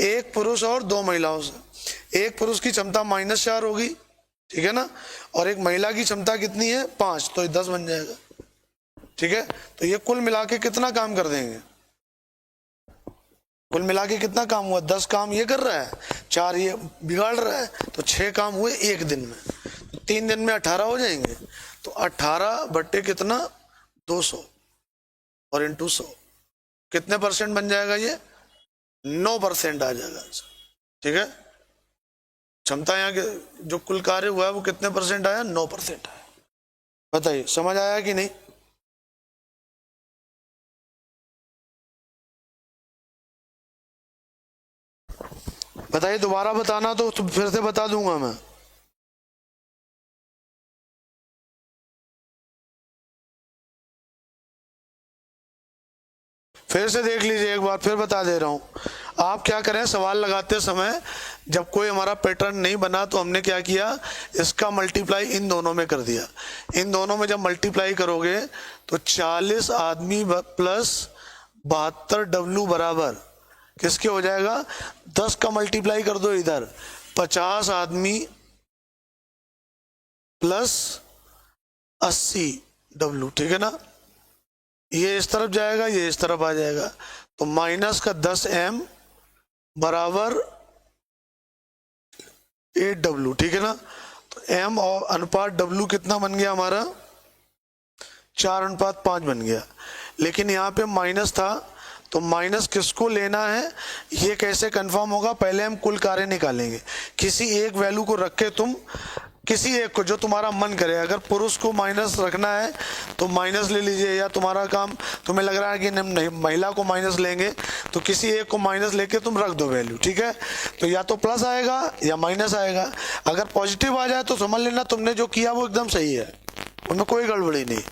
एक पुरुष और 2 महिलाओं से। एक पुरुष की क्षमता -4 होगी, ठीक है ना, और एक महिला की क्षमता कितनी है 5, तो 10 बन जाएगा, ठीक है। तो ये कुल मिला के कितना काम कर देंगे, कुल मिला के कितना काम हुआ, 10 काम ये कर रहा है, 4 ये बिगाड़ रहा है, तो 6 काम हुए एक दिन में। तो 3 दिन में 18 हो जाएंगे, तो 18 बट्टे कितना 200 और इंटू 100, कितने % बन जाएगा, ये 9% आ जाएगा, ठीक है। क्षमता यहाँ के जो कुल कार्य हुआ है वो कितने % आया, 9% आया। बताइए समझ आया कि नहीं। बताइए, दोबारा बताना तो फिर से बता दूंगा मैं। फिर से देख लीजिए एक बार, फिर बता दे रहा हूं। आप क्या करें, सवाल लगाते समय जब कोई हमारा पैटर्न नहीं बना तो हमने क्या किया, इसका मल्टीप्लाई इन दोनों में कर दिया। इन दोनों में जब मल्टीप्लाई करोगे तो 40 आदमी प्लस 72w बराबर किसके हो जाएगा, 10 का मल्टीप्लाई कर दो इधर, 50 आदमी प्लस 80W, ठीक है ना। ये इस तरफ जाएगा, ये इस तरफ आ जाएगा, तो माइनस का 10M बराबर 8W, ठीक है ना। तो M और अनुपात W कितना बन गया हमारा, 4:5 बन गया। लेकिन यहाँ पे माइनस था, तो माइनस किसको लेना है ये कैसे कंफर्म होगा, पहले हम कुल कार्य निकालेंगे। किसी एक वैल्यू को रख के तुम किसी एक को जो तुम्हारा मन करे, अगर पुरुष को माइनस रखना है तो माइनस ले लीजिए, या तुम्हारा काम तुम्हें लग रहा है कि नहीं महिला को माइनस लेंगे तो किसी एक को माइनस लेके तुम रख दो वैल्यू, ठीक है। तो या तो प्लस आएगा या माइनस आएगा। अगर पॉजिटिव आ जाए तो समझ लेना तुमने जो किया वो एकदम सही है, उनमें कोई गड़बड़ी नहीं।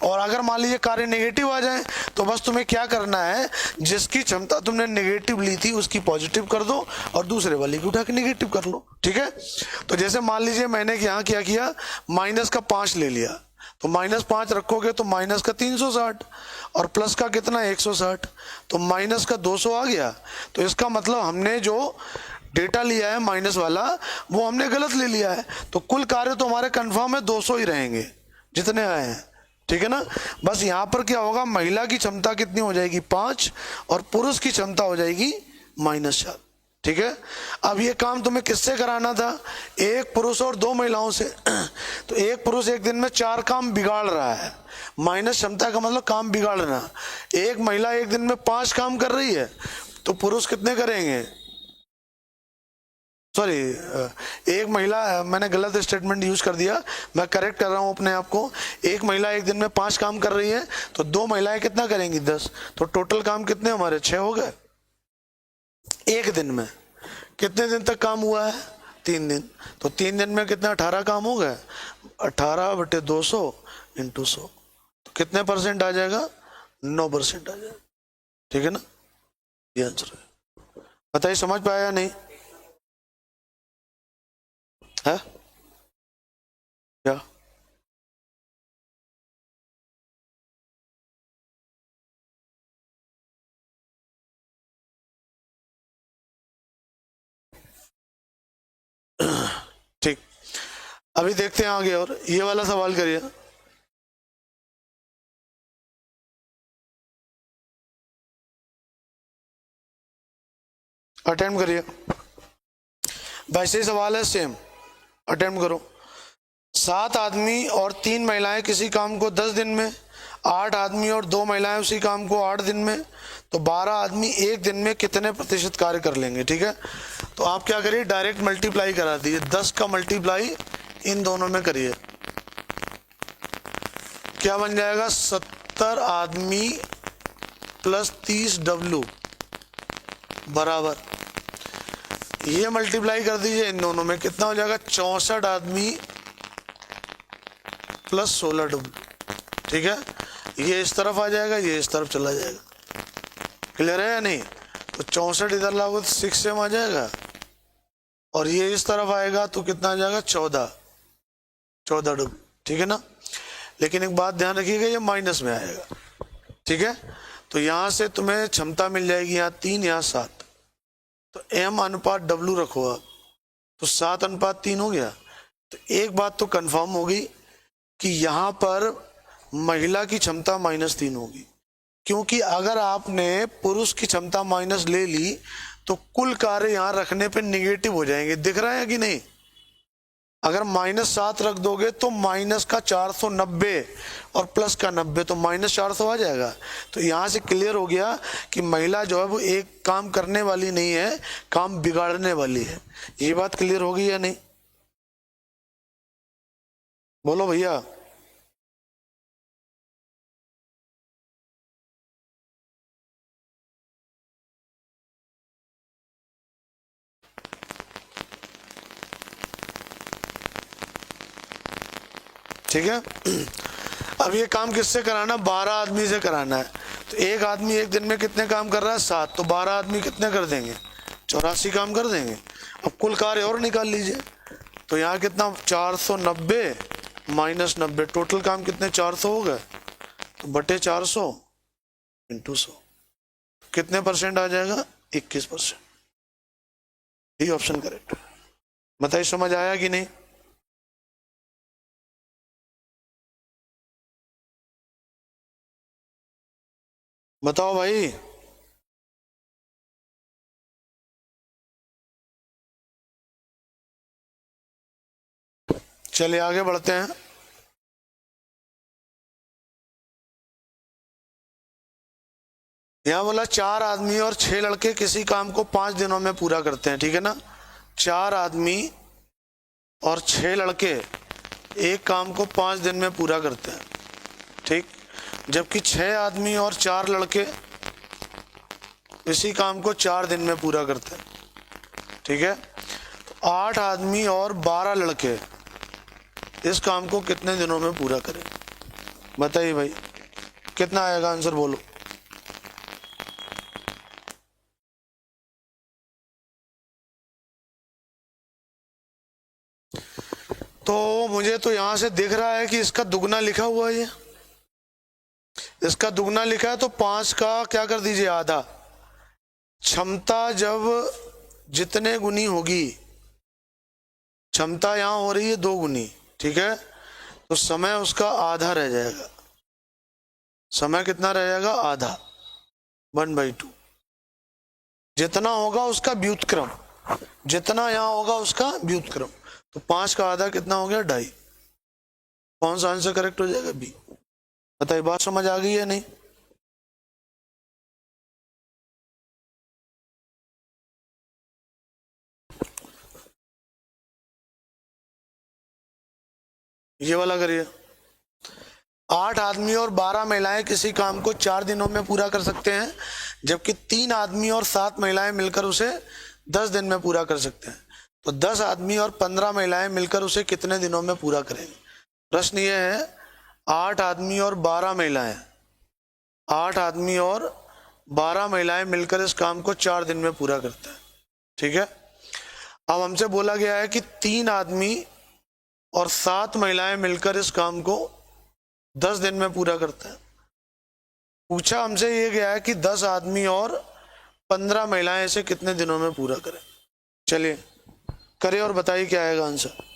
और अगर मान लीजिए कार्य नेगेटिव आ जाए तो बस तुम्हें क्या करना है, जिसकी क्षमता तुमने नेगेटिव ली थी उसकी पॉजिटिव कर दो और दूसरे वाले की उठा के नेगेटिव कर लो, ठीक है। तो जैसे मान लीजिए मैंने यहाँ क्या किया, माइनस का 5 ले लिया, तो -5 रखोगे तो माइनस का 360 और प्लस का कितना 160, तो माइनस का 200 आ गया। तो इसका मतलब हमने जो डेटा लिया है माइनस वाला वो हमने गलत ले लिया है। तो कुल कार्य तो हमारे कंफर्म है 200 ही रहेंगे जितने आए हैं, ठीक है ना। बस यहाँ पर क्या होगा, महिला की क्षमता कितनी हो जाएगी 5 और पुरुष की क्षमता हो जाएगी -4, ठीक है। अब ये काम तुम्हें किससे कराना था, एक पुरुष और 2 महिलाओं से। तो एक पुरुष एक दिन में 4 काम बिगाड़ रहा है, माइनस क्षमता का मतलब काम बिगाड़ना। एक महिला एक दिन में 5 काम कर रही है, तो पुरुष कितने करेंगे, सॉरी एक महिला, मैंने गलत स्टेटमेंट यूज कर दिया, मैं करेक्ट कर रहा हूं अपने आप को। एक महिला एक दिन में 5 काम कर रही है, तो 2 महिलाएं कितना करेंगी 10, तो टोटल काम कितने हमारे 6 हो गए। एक दिन में कितने दिन तक काम हुआ है, 3 दिन, तो 3 दिन में कितना 18 काम हो गए, 18/200 × 100, तो कितने % आ जाएगा, 9% आ जाएगा, ठीक है ना। ये आंसर है। बताइए समझ पाया या नहीं है क्या। ठीक, अभी देखते हैं आगे, और ये वाला सवाल करिए। अटेम्प्ट करिए, वैसे ही सवाल है सेम, अटेम्प्ट करो। 7 आदमी और 3 महिलाएं किसी काम को 10 दिन में, 8 आदमी और 2 महिलाएं उसी काम को 8 दिन में, तो 12 आदमी एक दिन में कितने प्रतिशत कार्य कर लेंगे, ठीक है। तो आप क्या करिए, डायरेक्ट मल्टीप्लाई करा दीजिए, 10 का मल्टीप्लाई इन दोनों में करिए, क्या बन जाएगा, 70 आदमी प्लस 30W बराबर, ये मल्टीप्लाई कर दीजिए इन दोनों में, कितना हो जाएगा, 64 आदमी प्लस 16W, ठीक है। ये इस तरफ आ जाएगा, ये इस तरफ चला जाएगा, क्लियर है या नहीं। तो 64 इधर लागू तो 6M आ जाएगा, और ये इस तरफ आएगा तो कितना आ जाएगा, 14W, ठीक है ना। लेकिन एक बात ध्यान रखिएगा, ये माइनस में आएगा, ठीक है। तो यहां से तुम्हें क्षमता मिल जाएगी, यहाँ 3 यहाँ 7, तो M अनुपात W रखो आप, तो 7:3 हो गया। तो एक बात तो कंफर्म होगी कि यहाँ पर महिला की क्षमता -3 होगी, क्योंकि अगर आपने पुरुष की क्षमता माइनस ले ली तो कुल कार्य यहाँ रखने पे निगेटिव हो जाएंगे, दिख रहा है कि नहीं। अगर -7 रख दोगे तो माइनस का 490 और प्लस का 90, तो -400 आ जाएगा। तो यहाँ से क्लियर हो गया कि महिला जो है वो एक काम करने वाली नहीं है, काम बिगाड़ने वाली है। ये बात क्लियर हो गई या नहीं, बोलो भैया। ठीक है। अब ये काम किससे कराना, 12 आदमी से कराना है। तो एक आदमी एक दिन में कितने काम कर रहा है, 7, तो 12 आदमी कितने कर देंगे, 84 काम कर देंगे। अब कुल कार्य और निकाल लीजिए, तो यहाँ कितना 490 - 90, टोटल काम कितने 400 हो गए, तो बटे 400 × 100, कितने % आ जाएगा, 21%। ये ऑप्शन करेक्ट। बताइए समझ आया कि नहीं। बताओ भाई। चलिए आगे बढ़ते हैं। यहाँ बोला 4 आदमी और 6 लड़के किसी काम को 5 दिनों में पूरा करते हैं, ठीक है ना। 4 आदमी और 6 लड़के एक काम को 5 दिन में पूरा करते हैं, ठीक। जबकि 6 आदमी और 4 लड़के इसी काम को 4 दिन में पूरा करते हैं, ठीक है। 8 आदमी और 12 लड़के इस काम को कितने दिनों में पूरा करें? बताइए भाई, कितना आएगा आंसर, बोलो। तो मुझे तो यहां से दिख रहा है कि इसका दुगना लिखा हुआ है, ये इसका दुगना लिखा है, तो 5 का क्या कर दीजिए, आधा। क्षमता जब जितने गुनी होगी, क्षमता यहां हो रही है 2 गुनी, ठीक है, तो समय उसका आधा रह जाएगा। समय कितना रह जाएगा, आधा, 1/2। जितना होगा उसका व्युत्क्रम, जितना यहां होगा उसका व्युत्क्रम, तो 5 का आधा कितना हो गया, 2.5। कौन सा आंसर करेक्ट हो जाएगा, बी। बताइए, बात समझ आ गई है नहीं? ये वाला करिए। 8 आदमी और 12 महिलाएं किसी काम को 4 दिनों में पूरा कर सकते हैं, जबकि 3 आदमी और 7 महिलाएं मिलकर उसे 10 दिन में पूरा कर सकते हैं। तो 10 आदमी और 15 महिलाएं मिलकर उसे कितने दिनों में पूरा करेंगे? प्रश्न ये है, 8 आदमी और 12 महिलाएं, 8 आदमी और 12 महिलाएं मिलकर इस काम को 4 दिन में पूरा करते हैं, ठीक है। अब हमसे बोला गया है कि 3 आदमी और 7 महिलाएं मिलकर इस काम को 10 दिन में पूरा करते हैं। पूछा हमसे ये गया है कि 10 आदमी और 15 महिलाएं इसे कितने दिनों में पूरा करें। चलिए करें और बताइए क्या आएगा आंसर।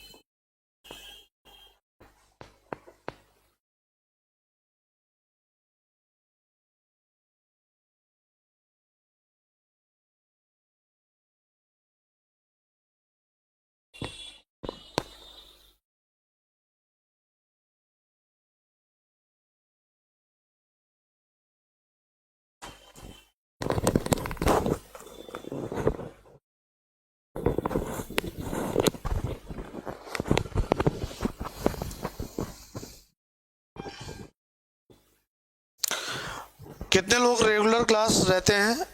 कितने लोग रेगुलर क्लास रहते हैं,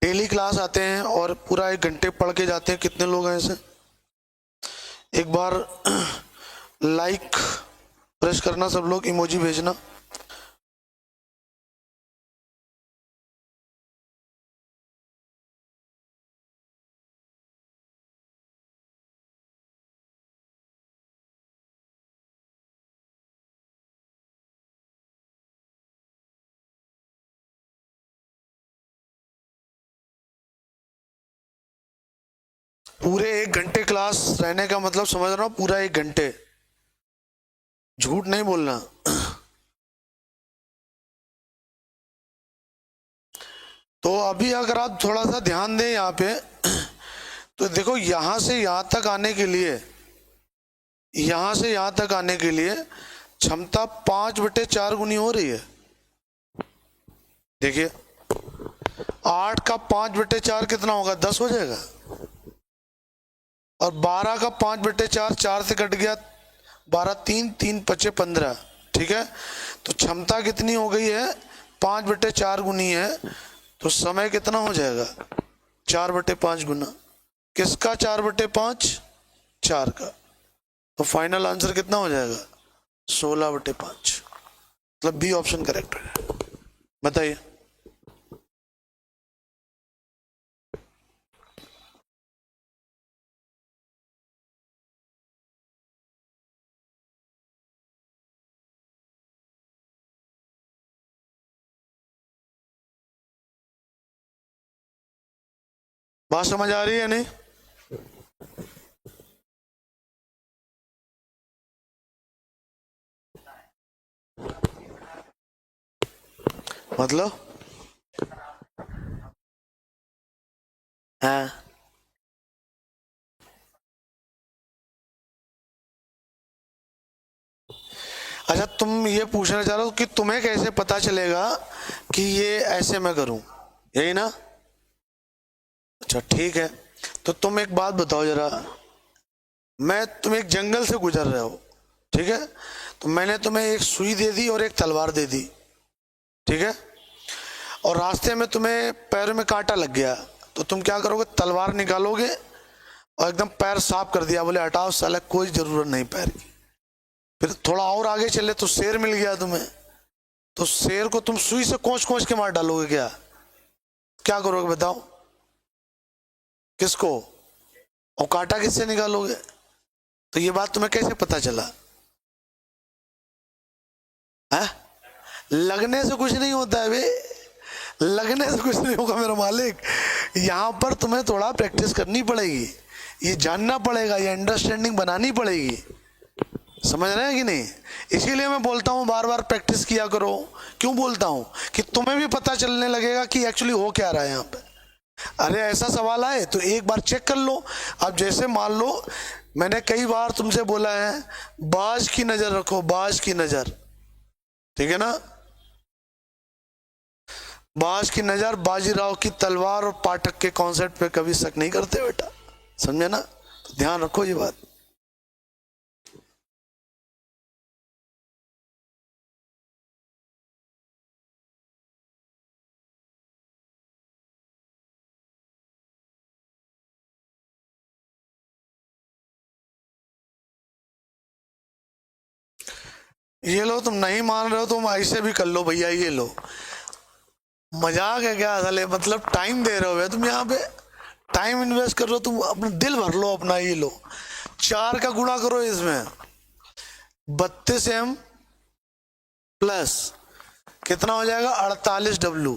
डेली क्लास आते हैं और पूरा 1 घंटे पढ़ के जाते हैं? कितने लोग हैं ऐसे? एक बार लाइक प्रेस करना सब लोग, इमोजी भेजना। पूरे 1 घंटे क्लास रहने का मतलब समझ रहा हूँ, पूरा 1 घंटे, झूठ नहीं बोलना। तो अभी अगर आप थोड़ा सा ध्यान दें यहाँ पे, तो देखो यहां से यहां तक आने के लिए, यहां से यहां तक आने के लिए क्षमता 5/4 गुनी हो रही है। देखिए 8 का 5/4 कितना होगा, 10 हो जाएगा। और 12 का 5/4, 4 से कट गया 12, 3, 3 पचे 15, ठीक है। तो क्षमता कितनी हो गई है, 5/4 गुनी है, तो समय कितना हो जाएगा, 4/5 गुना। किसका 4/5, 4 का। तो फाइनल आंसर कितना हो जाएगा, 16/5। मतलब बी ऑप्शन करेक्ट है। बताइए। बात समझ आ रही है नहीं? मतलब? हाँ। अच्छा, तुम ये पूछना चाह रहे हो कि तुम्हें कैसे पता चलेगा कि ये ऐसे मैं करूं, यही ना? अच्छा ठीक है, तो तुम एक बात बताओ जरा। मैं तुम एक जंगल से गुजर रहे हो, ठीक है? तो मैंने तुम्हें एक सुई दे दी और एक तलवार दे दी, ठीक है? और रास्ते में तुम्हें पैर में कांटा लग गया, तो तुम क्या करोगे? तलवार निकालोगे और एकदम पैर साफ कर दिया, बोले हटाओ साला, कोई जरूरत नहीं पैर की। फिर थोड़ा और आगे चले तो शेर मिल गया तुम्हें, तो शेर को तुम सुई से कोंच कोंच के मार डालोगे क्या? क्या करोगे बताओ? किसको? और कांटा किससे निकालोगे? तो ये बात तुम्हें कैसे पता चला है? लगने से कुछ नहीं होता है बे, लगने से कुछ नहीं होगा मेरा मालिक। यहाँ पर तुम्हें थोड़ा प्रैक्टिस करनी पड़ेगी, ये जानना पड़ेगा, ये अंडरस्टैंडिंग बनानी पड़ेगी, समझ रहे हैं कि नहीं? इसीलिए मैं बोलता हूँ बार बार प्रैक्टिस किया करो। क्यों बोलता हूँ? कि तुम्हें भी पता चलने लगेगा कि एक्चुअली हो क्या रहा है यहाँ पे। अरे ऐसा सवाल आए तो एक बार चेक कर लो। अब जैसे मान लो मैंने कई बार तुमसे बोला है बाज की नजर रखो, बाज की नजर, ठीक है ना? बाज की नजर, बाजीराव की तलवार और पाठक के कॉन्सेप्ट पे कभी शक नहीं करते बेटा, समझे ना? तो ध्यान रखो ये बात। ये लो, तुम नहीं मान रहे हो तुम ऐसे भी कर लो भैया, ये लो। मजाक है क्या साले? मतलब टाइम दे रहे हो भैया तुम, यहाँ पे टाइम इन्वेस्ट कर रहे हो तुम, अपना दिल भर लो अपना। ये लो, 4 का गुणा करो इसमें, 32M प्लस कितना हो जाएगा? 48W,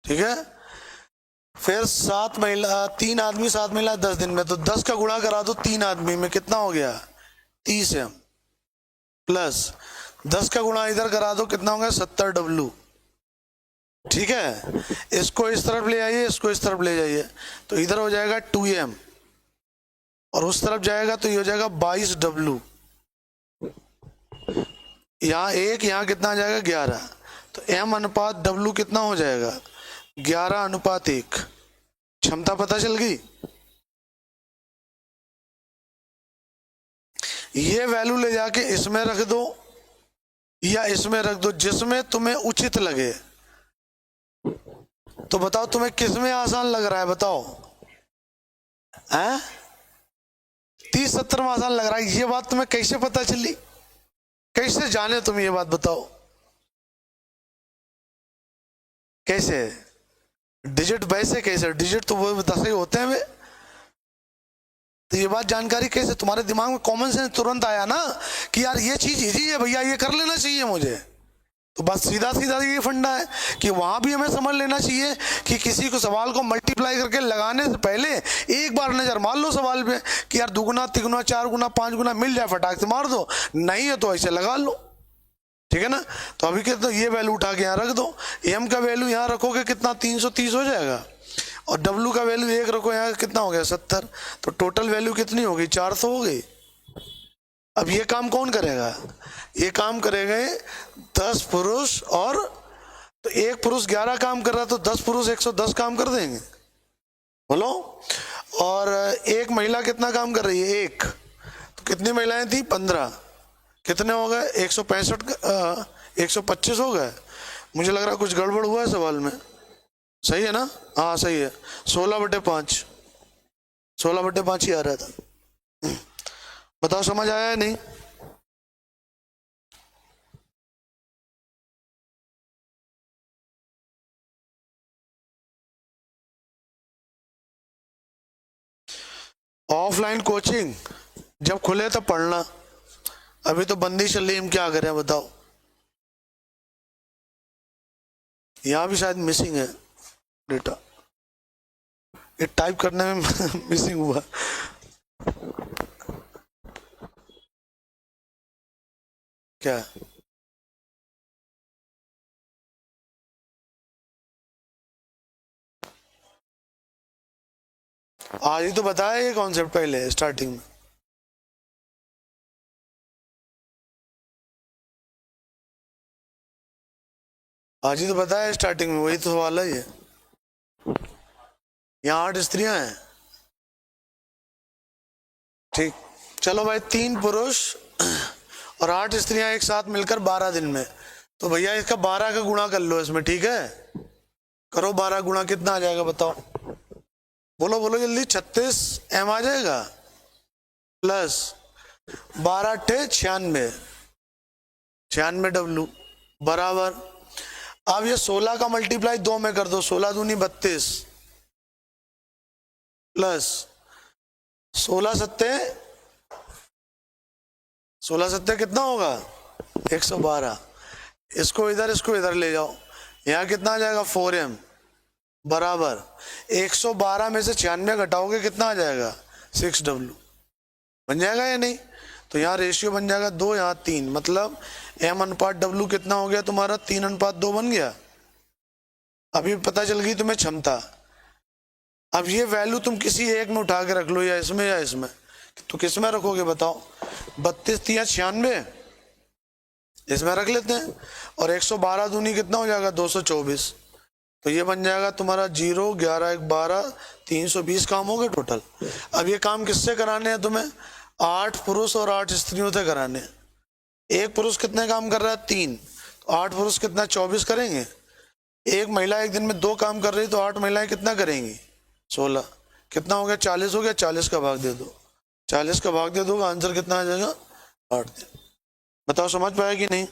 ठीक है? फिर 7 महिला, 3 आदमी 7 महिला 10 दिन में, तो 10 का गुणा करा दो 3 आदमी में, कितना हो गया? 30M प्लस 10 का गुणा इधर करा दो, कितना होगा? 70W, ठीक है? इसको इस तरफ ले आइए, इसको इस तरफ ले जाइए, तो इधर हो जाएगा 2M और उस तरफ जाएगा तो ये हो जाएगा 22W। यहाँ एक, यहाँ कितना आ जाएगा? 11। तो M अनुपात W कितना हो जाएगा? 11:1। क्षमता पता चल गई? ये वैल्यू ले जाके इसमें रख दो या इसमें रख दो, जिसमें तुम्हें उचित लगे। तो बताओ तुम्हें किसमें आसान लग रहा है, बताओ? हैं? 30-70 में आसान लग रहा है, ये बात तुम्हें कैसे पता चली? कैसे जाने तुम, ये बात बताओ? कैसे डिजिट? वैसे कैसे डिजिट? तो वो 10 ही होते हैं वे। तो ये बात जानकारी कैसे तुम्हारे दिमाग में कॉमन सेंस तुरंत आया ना कि यार ये चीज इजी है भैया, ये कर लेना चाहिए मुझे। तो बस सीधा सीधा ये फंडा है कि वहां भी हमें समझ लेना चाहिए कि किसी को सवाल को मल्टीप्लाई करके लगाने से पहले एक बार नजर मार लो सवाल पे कि यार 2 गुना 3 गुना 4 गुना 5 गुना मिल जाए, फटाक से मार दो, नहीं है तो ऐसे लगा लो, ठीक है ना? तो अभी के तो ये वैल्यू उठा के यहाँ रख दो, एम का वैल्यू यहाँ रखोगे कितना? 330 हो जाएगा, और डब्ल्यू का वैल्यू 1 रखो, यहाँ कितना हो गया? 70। तो टोटल वैल्यू कितनी हो गई? 400 हो गई। अब ये काम कौन करेगा? ये काम करेंगे 10 पुरुष, और तो एक पुरुष 11 काम कर रहा है, तो 10 पुरुष 110 काम कर देंगे, बोलो। और एक महिला कितना काम कर रही है? एक। तो कितनी महिलाएं थी? 15। कितने हो गए? 165, 125 हो गए। मुझे लग रहा है कुछ गड़बड़ हुआ है सवाल में, सही है ना? हाँ सही है, 16/5, 16/5 ही आ रहा था। बताओ समझ आया है नहीं? ऑफलाइन कोचिंग जब खुले तब पढ़ना, अभी तो बंदी चल रही, हम क्या करें बताओ? यहाँ भी शायद मिसिंग है डेटा, ये टाइप करने में मिसिंग हुआ। क्या? आज ही तो बताया ये कॉन्सेप्ट पहले स्टार्टिंग में। आज ही तो बताया स्टार्टिंग में, वही तो सवाल है ये। यहाँ 8 स्त्रियां हैं, ठीक। चलो भाई, 3 पुरुष और 8 स्त्रियां एक साथ मिलकर 12 दिन में, तो भैया इसका 12 का गुणा कर लो इसमें, ठीक है। करो 12 गुणा, कितना आ जाएगा बताओ, बोलो बोलो जल्दी। 36 एम आ जाएगा, प्लस 12 टे 96, 96 डब्लू बराबर। अब ये 16 का मल्टीप्लाई 2 में कर दो, 16 दूनी 32 प्लस 16 सत्ते, 16 सत्ते कितना होगा 112। इसको इधर ले जाओ, यहाँ कितना आ जाएगा 4m बराबर 112 में से 96 घटाओगे कितना आ जाएगा 6w। बन जाएगा या नहीं? तो यहाँ रेशियो बन जाएगा 2, यहाँ 3, मतलब m अनुपात w कितना हो गया तुम्हारा 3:2 बन गया। अभी पता चल गई तुम्हें क्षमता। अब ये वैल्यू तुम किसी एक में उठा के रख लो, या इसमें या इसमें, तो किस में रखोगे बताओ। 32 3 96, इसमें रख लेते हैं, और 112 दूनी कितना हो जाएगा 224, तो ये बन जाएगा तुम्हारा 0 11 1 12 320 काम हो गए टोटल। अब ये काम किससे कराने हैं तुम्हें, 8 पुरुष और 8 स्त्रियों से कराने हैं। एक पुरुष कितने काम कर रहा है 3, तो 8 पुरुष कितना 24 करेंगे। एक महिला एक दिन में 2 काम कर रही, तो 8 महिलाएं कितना करेंगी 16, कितना हो गया 40 हो गया। 40 का भाग दे दो, 40 का भाग दे दो, आंसर कितना आ जाएगा 8 दिन। बताओ समझ पाया कि नहीं?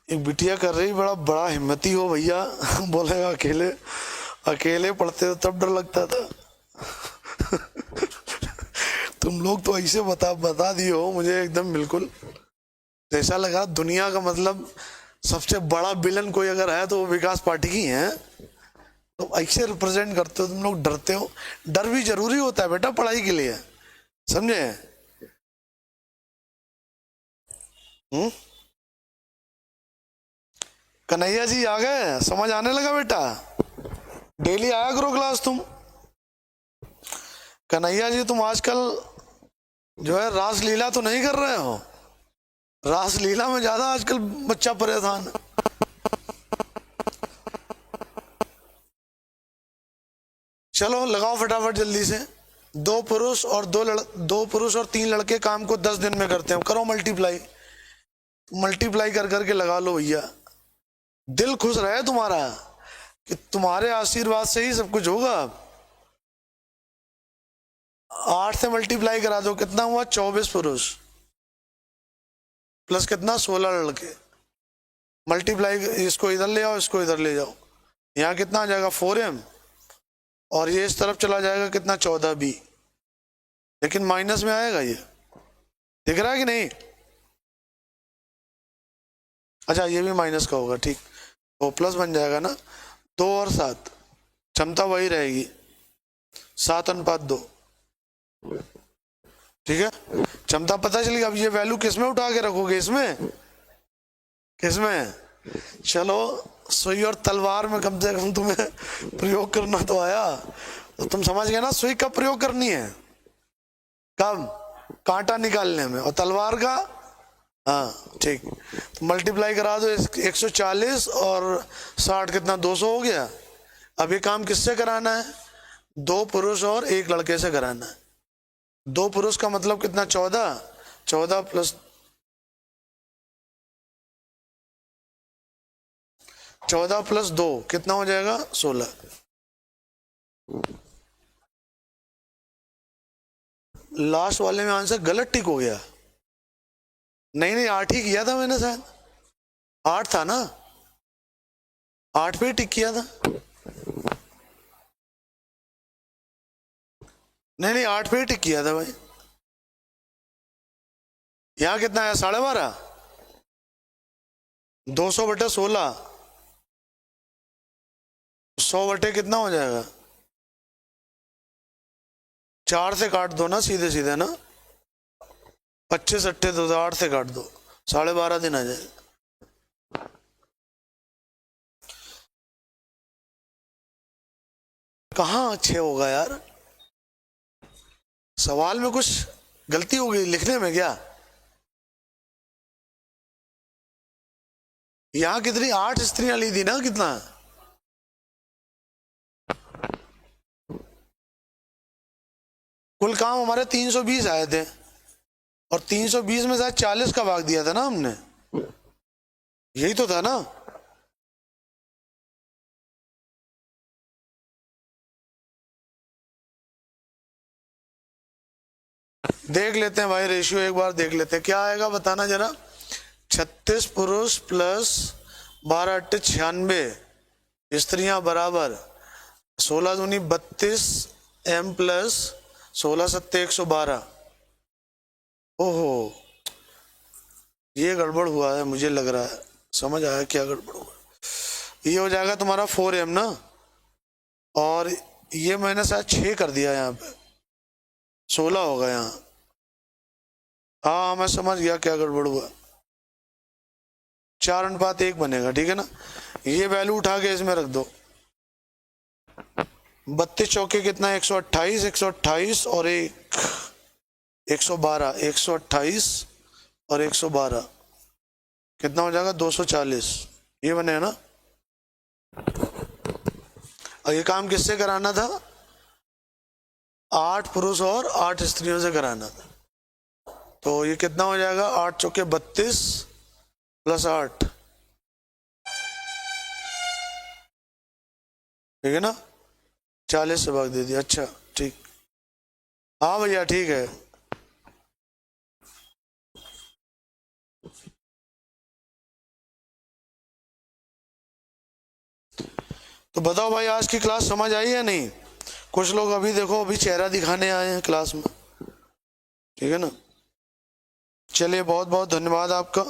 एक बिटिया कर रही, बड़ा बड़ा हिम्मती हो भैया बोलेगा अकेले अकेले पढ़ते हो तब डर लगता था तुम लोग तो ऐसे बता दिए हो मुझे एकदम बिल्कुल ऐसा लगा दुनिया का मतलब सबसे बड़ा विलन कोई अगर है तो वो विकास पाठक ही है। तो ऐसे रिप्रेजेंट करते हो तुम लोग, डरते हो। डर भी जरूरी होता है बेटा पढ़ाई के लिए, समझे? कन्हैया जी आ गए, समझ आने लगा बेटा? डेली आया करो क्लास तुम। कन्हैया जी तुम आजकल जो है रासलीला तो नहीं कर रहे हो? रासलीला में ज्यादा आजकल बच्चा परेशान है। चलो लगाओ फटाफट जल्दी से। 2 पुरुष और 2 पुरुष और 3 लड़के काम को 10 दिन में करते हैं, करो मल्टीप्लाई। मल्टीप्लाई कर करके लगा लो भैया। दिल खुश रहे तुम्हारा कि तुम्हारे आशीर्वाद से ही सब कुछ होगा। 8 से मल्टीप्लाई करा दो, कितना हुआ 24 पुरुष प्लस कितना 16 लड़के। मल्टीप्लाई, इसको इधर ले आओ, इसको इधर ले जाओ, यहाँ कितना आ जाएगा 4m, और ये इस तरफ चला जाएगा कितना 14b, लेकिन माइनस में आएगा ये, दिख रहा है कि नहीं? अच्छा ये भी माइनस का होगा, ठीक, तो प्लस बन जाएगा ना। 2 और 7, क्षमता वही रहेगी 7:2, ठीक है। क्षमता पता चली। अब ये वैल्यू किसमें उठा के रखोगे, इसमें किसमें? चलो सुई और तलवार में कम से कम तुम्हें प्रयोग करना तो आया, तो तुम समझ गए ना सुई का प्रयोग करनी है कब, कांटा निकालने में, और तलवार का, हाँ ठीक। तो मल्टीप्लाई करा दो, 140 और 60 कितना 200 हो गया। अब ये काम किससे कराना है, 2 पुरुष और 1 लड़के से कराना है। 2 पुरुष का मतलब कितना 14, 14 प्लस 14 प्लस 2 कितना हो जाएगा 16। लास्ट वाले में आंसर गलत टिक हो गया। नहीं 8 ही किया था मैंने शायद, 8 था ना, 8 पे टिक किया था। नहीं 8 पे टिक किया था भाई। यहाँ कितना है 12.5, 200/16, 100 बटे कितना हो जाएगा 4 से काट दो ना, सीधे सीधे ना, 25 अट्ठे 2, 8 से काट दो, 12.5 दिन आ जाए। कहाँ अच्छे होगा यार, सवाल में कुछ गलती हो गई लिखने में क्या? यहाँ कितनी 8 स्त्रियां ली थी ना, कितना? कुल काम हमारे 320 आए थे, और 320 में शायद 40 का भाग दिया था ना हमने, यही तो था ना। देख लेते हैं भाई, रेशियो एक बार देख लेते हैं क्या आएगा, बताना जरा। 36 पुरुष प्लस 12 अट्टे 96 स्त्रियां बराबर 16 दूनी 32 m प्लस 16 सत्ते 112। ओहो, ये गड़बड़ हुआ है, मुझे लग रहा है समझ आया क्या गड़बड़ हुआ। ये हो जाएगा तुम्हारा 4m ना, और ये मैंने शायद 6 कर दिया, यहाँ पे 16 होगा यहाँ। हाँ मैं समझ गया क्या गड़बड़ हुआ, 4:1 बनेगा, ठीक है ना। ये वैल्यू उठा के इसमें रख दो। 32 चौके कितना, 128, 128 और 112, 128 और 112 कितना हो जाएगा, 240। ये बने ना। और ये काम किससे कराना था, 8 पुरुष और 8 स्त्रियों से कराना था। तो ये कितना हो जाएगा, 8 चौके 32 प्लस 8, ठीक है ना, 40 से भाग दे दिया। अच्छा ठीक, हाँ भैया ठीक है। तो बताओ भाई, आज की क्लास समझ आई या नहीं? कुछ लोग अभी देखो, अभी चेहरा दिखाने आए हैं क्लास में, ठीक है ना। चलिए, बहुत बहुत धन्यवाद आपका।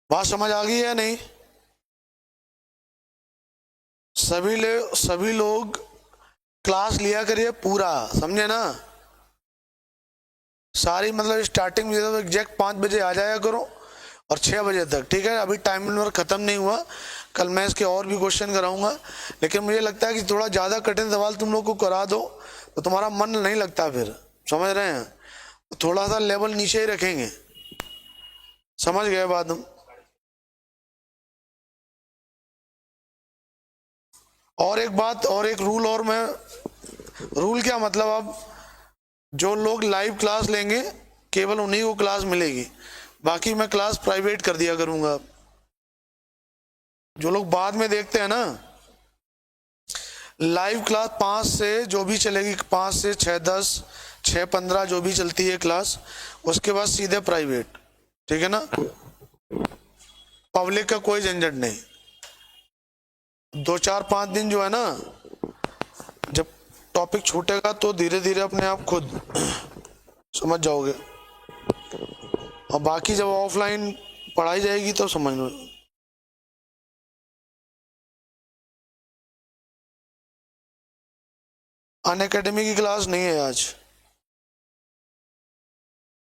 बात समझ आ गई है नहीं? सभी लोग क्लास लिया करिए पूरा, समझे ना। सारी मतलब स्टार्टिंग में तो एग्जैक्ट 5 बजे आ जाया करो और 6 बजे तक, ठीक है। अभी टाइम वर्क खत्म नहीं हुआ, कल मैं इसके और भी क्वेश्चन कराऊंगा, लेकिन मुझे लगता है कि थोड़ा ज़्यादा कठिन सवाल तुम लोग को करा दो तो तुम्हारा मन नहीं लगता फिर, समझ रहे हैं। तो थोड़ा सा लेवल नीचे ही रखेंगे, समझ गए बात हम। और एक बात और एक रूल, और मैं रूल क्या मतलब, अब जो लोग लाइव क्लास लेंगे केवल उन्हीं को क्लास मिलेगी, बाकी मैं क्लास प्राइवेट कर दिया करूंगा। जो लोग बाद में देखते हैं ना, लाइव क्लास 5 से जो भी चलेगी, 5 से 6:10 6:15 जो भी चलती है क्लास, उसके बाद सीधे प्राइवेट, ठीक है ना। पब्लिक का कोई झंझट नहीं। 2 4 5 दिन जो है ना, जब टॉपिक छूटेगा तो धीरे धीरे अपने आप खुद समझ जाओगे, और बाकी जब ऑफलाइन पढ़ाई जाएगी तो समझ लो। अनअकैडमी की क्लास नहीं है आज,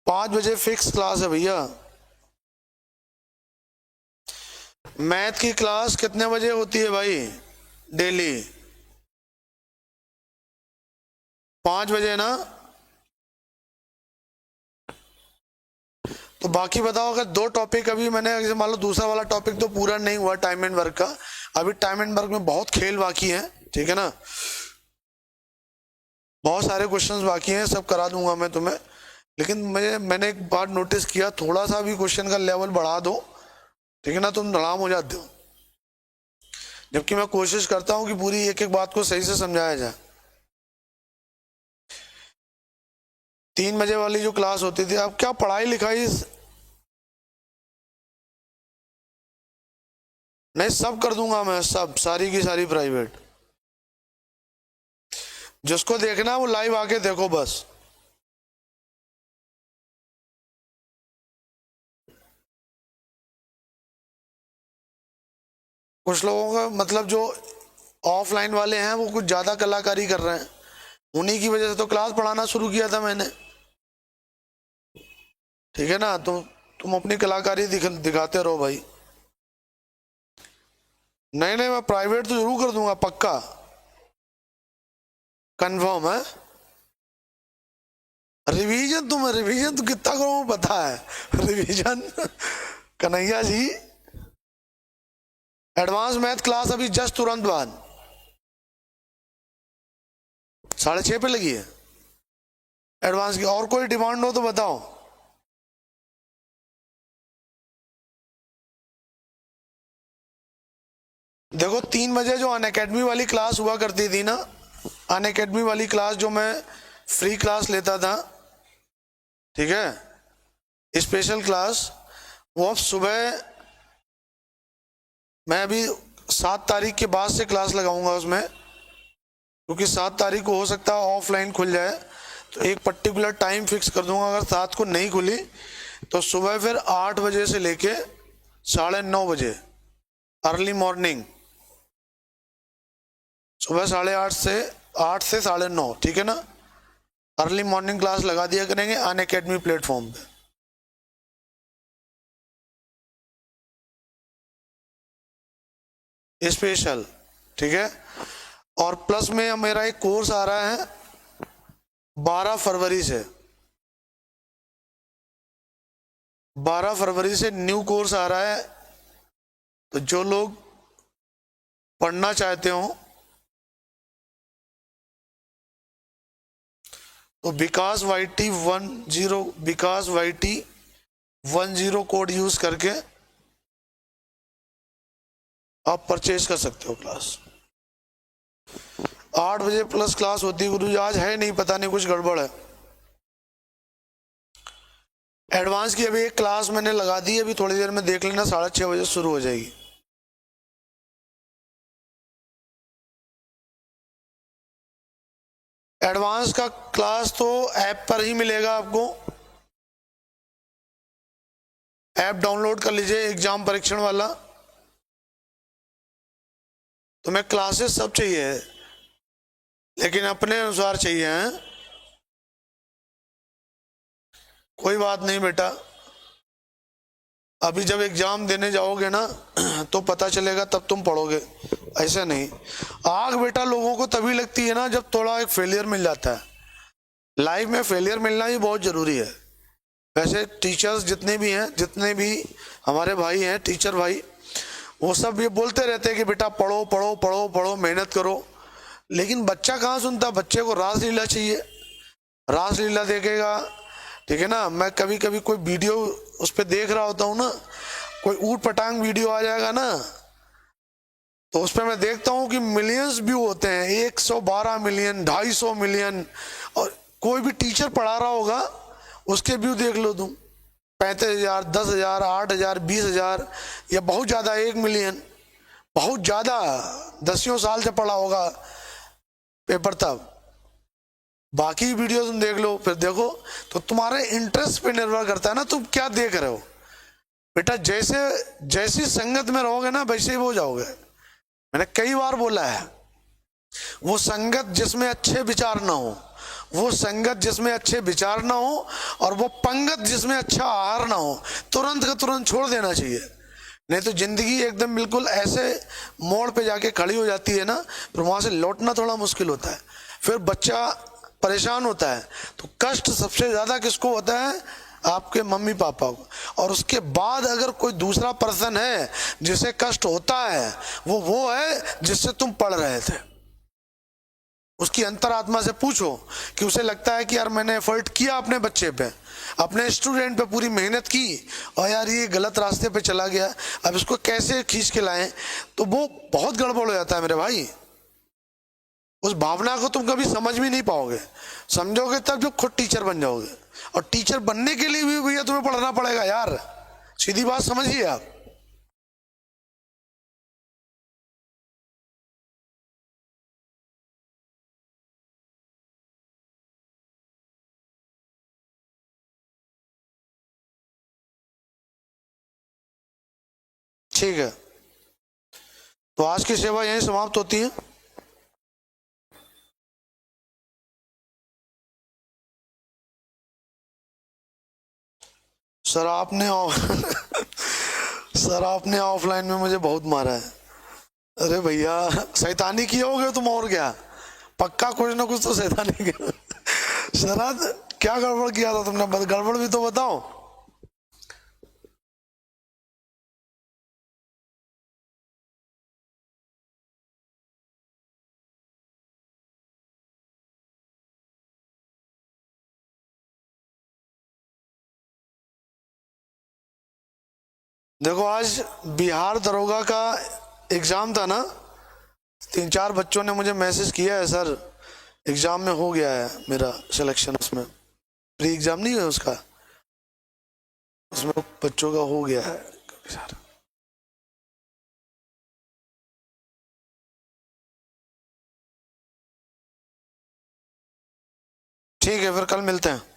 5 बजे फिक्स क्लास है भैया। मैथ की क्लास कितने बजे होती है भाई, डेली 5 बजे ना। तो बाकी बताओ, अगर 2 टॉपिक अभी मैंने, मान लो दूसरा वाला टॉपिक तो पूरा नहीं हुआ टाइम एंड वर्क का, अभी टाइम एंड वर्क में बहुत खेल बाकी है, ठीक है ना, बहुत सारे क्वेश्चंस बाकी हैं, सब करा दूंगा मैं तुम्हें। लेकिन मैंने एक बात नोटिस किया, थोड़ा सा भी क्वेश्चन का लेवल बढ़ा दो, ठीक है ना, तुम धड़ाम हो जाते हो। जबकि मैं कोशिश करता हूं कि पूरी एक एक बात को सही से समझाया जाए। 3 बजे वाली जो क्लास होती थी, अब क्या पढ़ाई लिखाई नहीं, सब कर दूंगा मैं, सब सारी की सारी प्राइवेट। जिसको देखना है वो लाइव आके देखो बस। कुछ लोगों का मतलब जो ऑफलाइन वाले हैं वो कुछ ज़्यादा कलाकारी कर रहे हैं, उन्हीं की वजह से तो क्लास पढ़ाना शुरू किया था मैंने। ठीक है ना, तुम अपनी कलाकारी दिखाते रहो भाई। नहीं नहीं, मैं प्राइवेट तो जरूर कर दूंगा, पक्का कंफर्म है। रिवीजन तो कितना करो पता है revision Kanhaiya ji, advance math class अभी जस्ट तुरंत बाद 6:30 पे लगी है एडवांस की। और कोई डिमांड हो तो बताओ। देखो 3 बजे जो अनअकैडमी वाली क्लास हुआ करती थी ना, अनअकैडमी वाली क्लास जो मैं फ्री क्लास लेता था, ठीक है, स्पेशल क्लास, वो अब सुबह, मैं अभी 7 तारीख के बाद से क्लास लगाऊंगा उसमें, क्योंकि 7 तारीख को हो सकता है ऑफलाइन खुल जाए, तो एक पर्टिकुलर टाइम फिक्स कर दूंगा। अगर 7 को नहीं खुली तो सुबह फिर 8 बजे से लेके 9:30 बजे, अर्ली मॉर्निंग, सुबह 8:30 से 8 से 9:30, ठीक है ना, अर्ली मॉर्निंग क्लास लगा दिया करेंगे अन अकेडमी प्लेटफॉर्म पे स्पेशल, ठीक है। और प्लस में मेरा एक कोर्स आ रहा है 12 फरवरी से, 12 फरवरी से न्यू कोर्स आ रहा है। तो जो लोग पढ़ना चाहते हो तो विकास वाई टी 10 कोड यूज करके आप परचेज कर सकते हो क्लास। 8 बजे प्लस क्लास होती है गुरु जी, आज है नहीं, पता नहीं कुछ गड़बड़ है। एडवांस की अभी एक क्लास मैंने लगा दी है, अभी थोड़ी देर में देख लेना, 6:30 बजे शुरू हो जाएगी। एडवांस का क्लास तो ऐप पर ही मिलेगा आपको, ऐप डाउनलोड कर लीजिए एग्जाम परीक्षण वाला। तुम्हें क्लासेस सब चाहिए है, लेकिन अपने अनुसार चाहिए हैं। कोई बात नहीं बेटा, अभी जब एग्जाम देने जाओगे ना तो पता चलेगा, तब तुम पढ़ोगे, ऐसा नहीं। आग बेटा लोगों को तभी लगती है ना जब थोड़ा एक फेलियर मिल जाता है। लाइफ में फेलियर मिलना ही बहुत जरूरी है। वैसे टीचर्स जितने भी हैं, जितने भी हमारे भाई हैं टीचर भाई, वो सब ये बोलते रहते हैं कि बेटा पढ़ो पढ़ो पढ़ो पढ़ो, मेहनत करो, लेकिन बच्चा कहाँ सुनता। बच्चे को रासलीला चाहिए, रासलीला देखेगा, ठीक है ना। मैं कभी कभी कोई वीडियो उस पर देख रहा होता हूँ ना, कोई ऊट पटांग वीडियो आ जाएगा ना, तो उस पर मैं देखता हूँ कि मिलियंस व्यू होते हैं, 112 मिलियन, 250 मिलियन। और कोई भी टीचर पढ़ा रहा होगा, उसके व्यू देख लो तुम, 35,000, 10,000, 8,000, 20,000, या बहुत ज़्यादा 1 मिलियन, बहुत ज़्यादा। 10 साल से पढ़ा होगा पेपर तब। बाकी वीडियो तुम देख लो, फिर देखो, तो तुम्हारे इंटरेस्ट पे निर्भर करता है ना तुम क्या देख रहे हो। बेटा जैसे जैसी संगत में रहोगे ना वैसे ही हो जाओगे। मैंने कई बार बोला है, वो संगत जिसमें अच्छे विचार ना हो, वो संगत जिसमें अच्छे विचार ना हो, और वो पंगत जिसमें अच्छा आहार ना हो, तुरंत का तुरंत छोड़ देना चाहिए। नहीं तो जिंदगी एकदम बिल्कुल ऐसे मोड़ पे जाके खड़ी हो जाती है ना, फिर वहां से लौटना थोड़ा मुश्किल होता है, फिर बच्चा परेशान होता है। तो कष्ट सबसे ज्यादा किसको होता है? आपके मम्मी पापा को। और उसके बाद अगर कोई दूसरा पर्सन है जिसे कष्ट होता है, वो है जिससे तुम पढ़ रहे थे। उसकी अंतरात्मा से पूछो कि उसे लगता है कि यार मैंने एफर्ट किया अपने बच्चे पे, अपने स्टूडेंट पे पूरी मेहनत की, और यार ये गलत रास्ते पे चला गया, अब इसको कैसे खींच के लाएं, तो वो बहुत गड़बड़ हो जाता है मेरे भाई। उस भावना को तुम कभी समझ भी नहीं पाओगे, समझोगे तब जब खुद टीचर बन जाओगे। और टीचर बनने के लिए भी भैया तुम्हें पढ़ना पड़ेगा यार, सीधी बात समझिए आप। ठीक है, तो आज की सेवा यहीं समाप्त होती है। सर आपने सर आपने ऑफलाइन में मुझे बहुत मारा है। अरे भैया, शैतानी किए होगे तुम, और क्या, पक्का कुछ ना कुछ तो शैतानी किया। शरद, क्या गड़बड़ किया था तुमने, गड़बड़ भी तो बताओ। देखो, आज बिहार दरोगा का एग्जाम था ना, 3-4 बच्चों ने मुझे मैसेज किया है, सर एग्जाम में हो गया है मेरा सिलेक्शन, उसमें प्री एग्जाम नहीं है उसका, उसमें बच्चों का हो गया है सर। ठीक है, फिर कल मिलते हैं।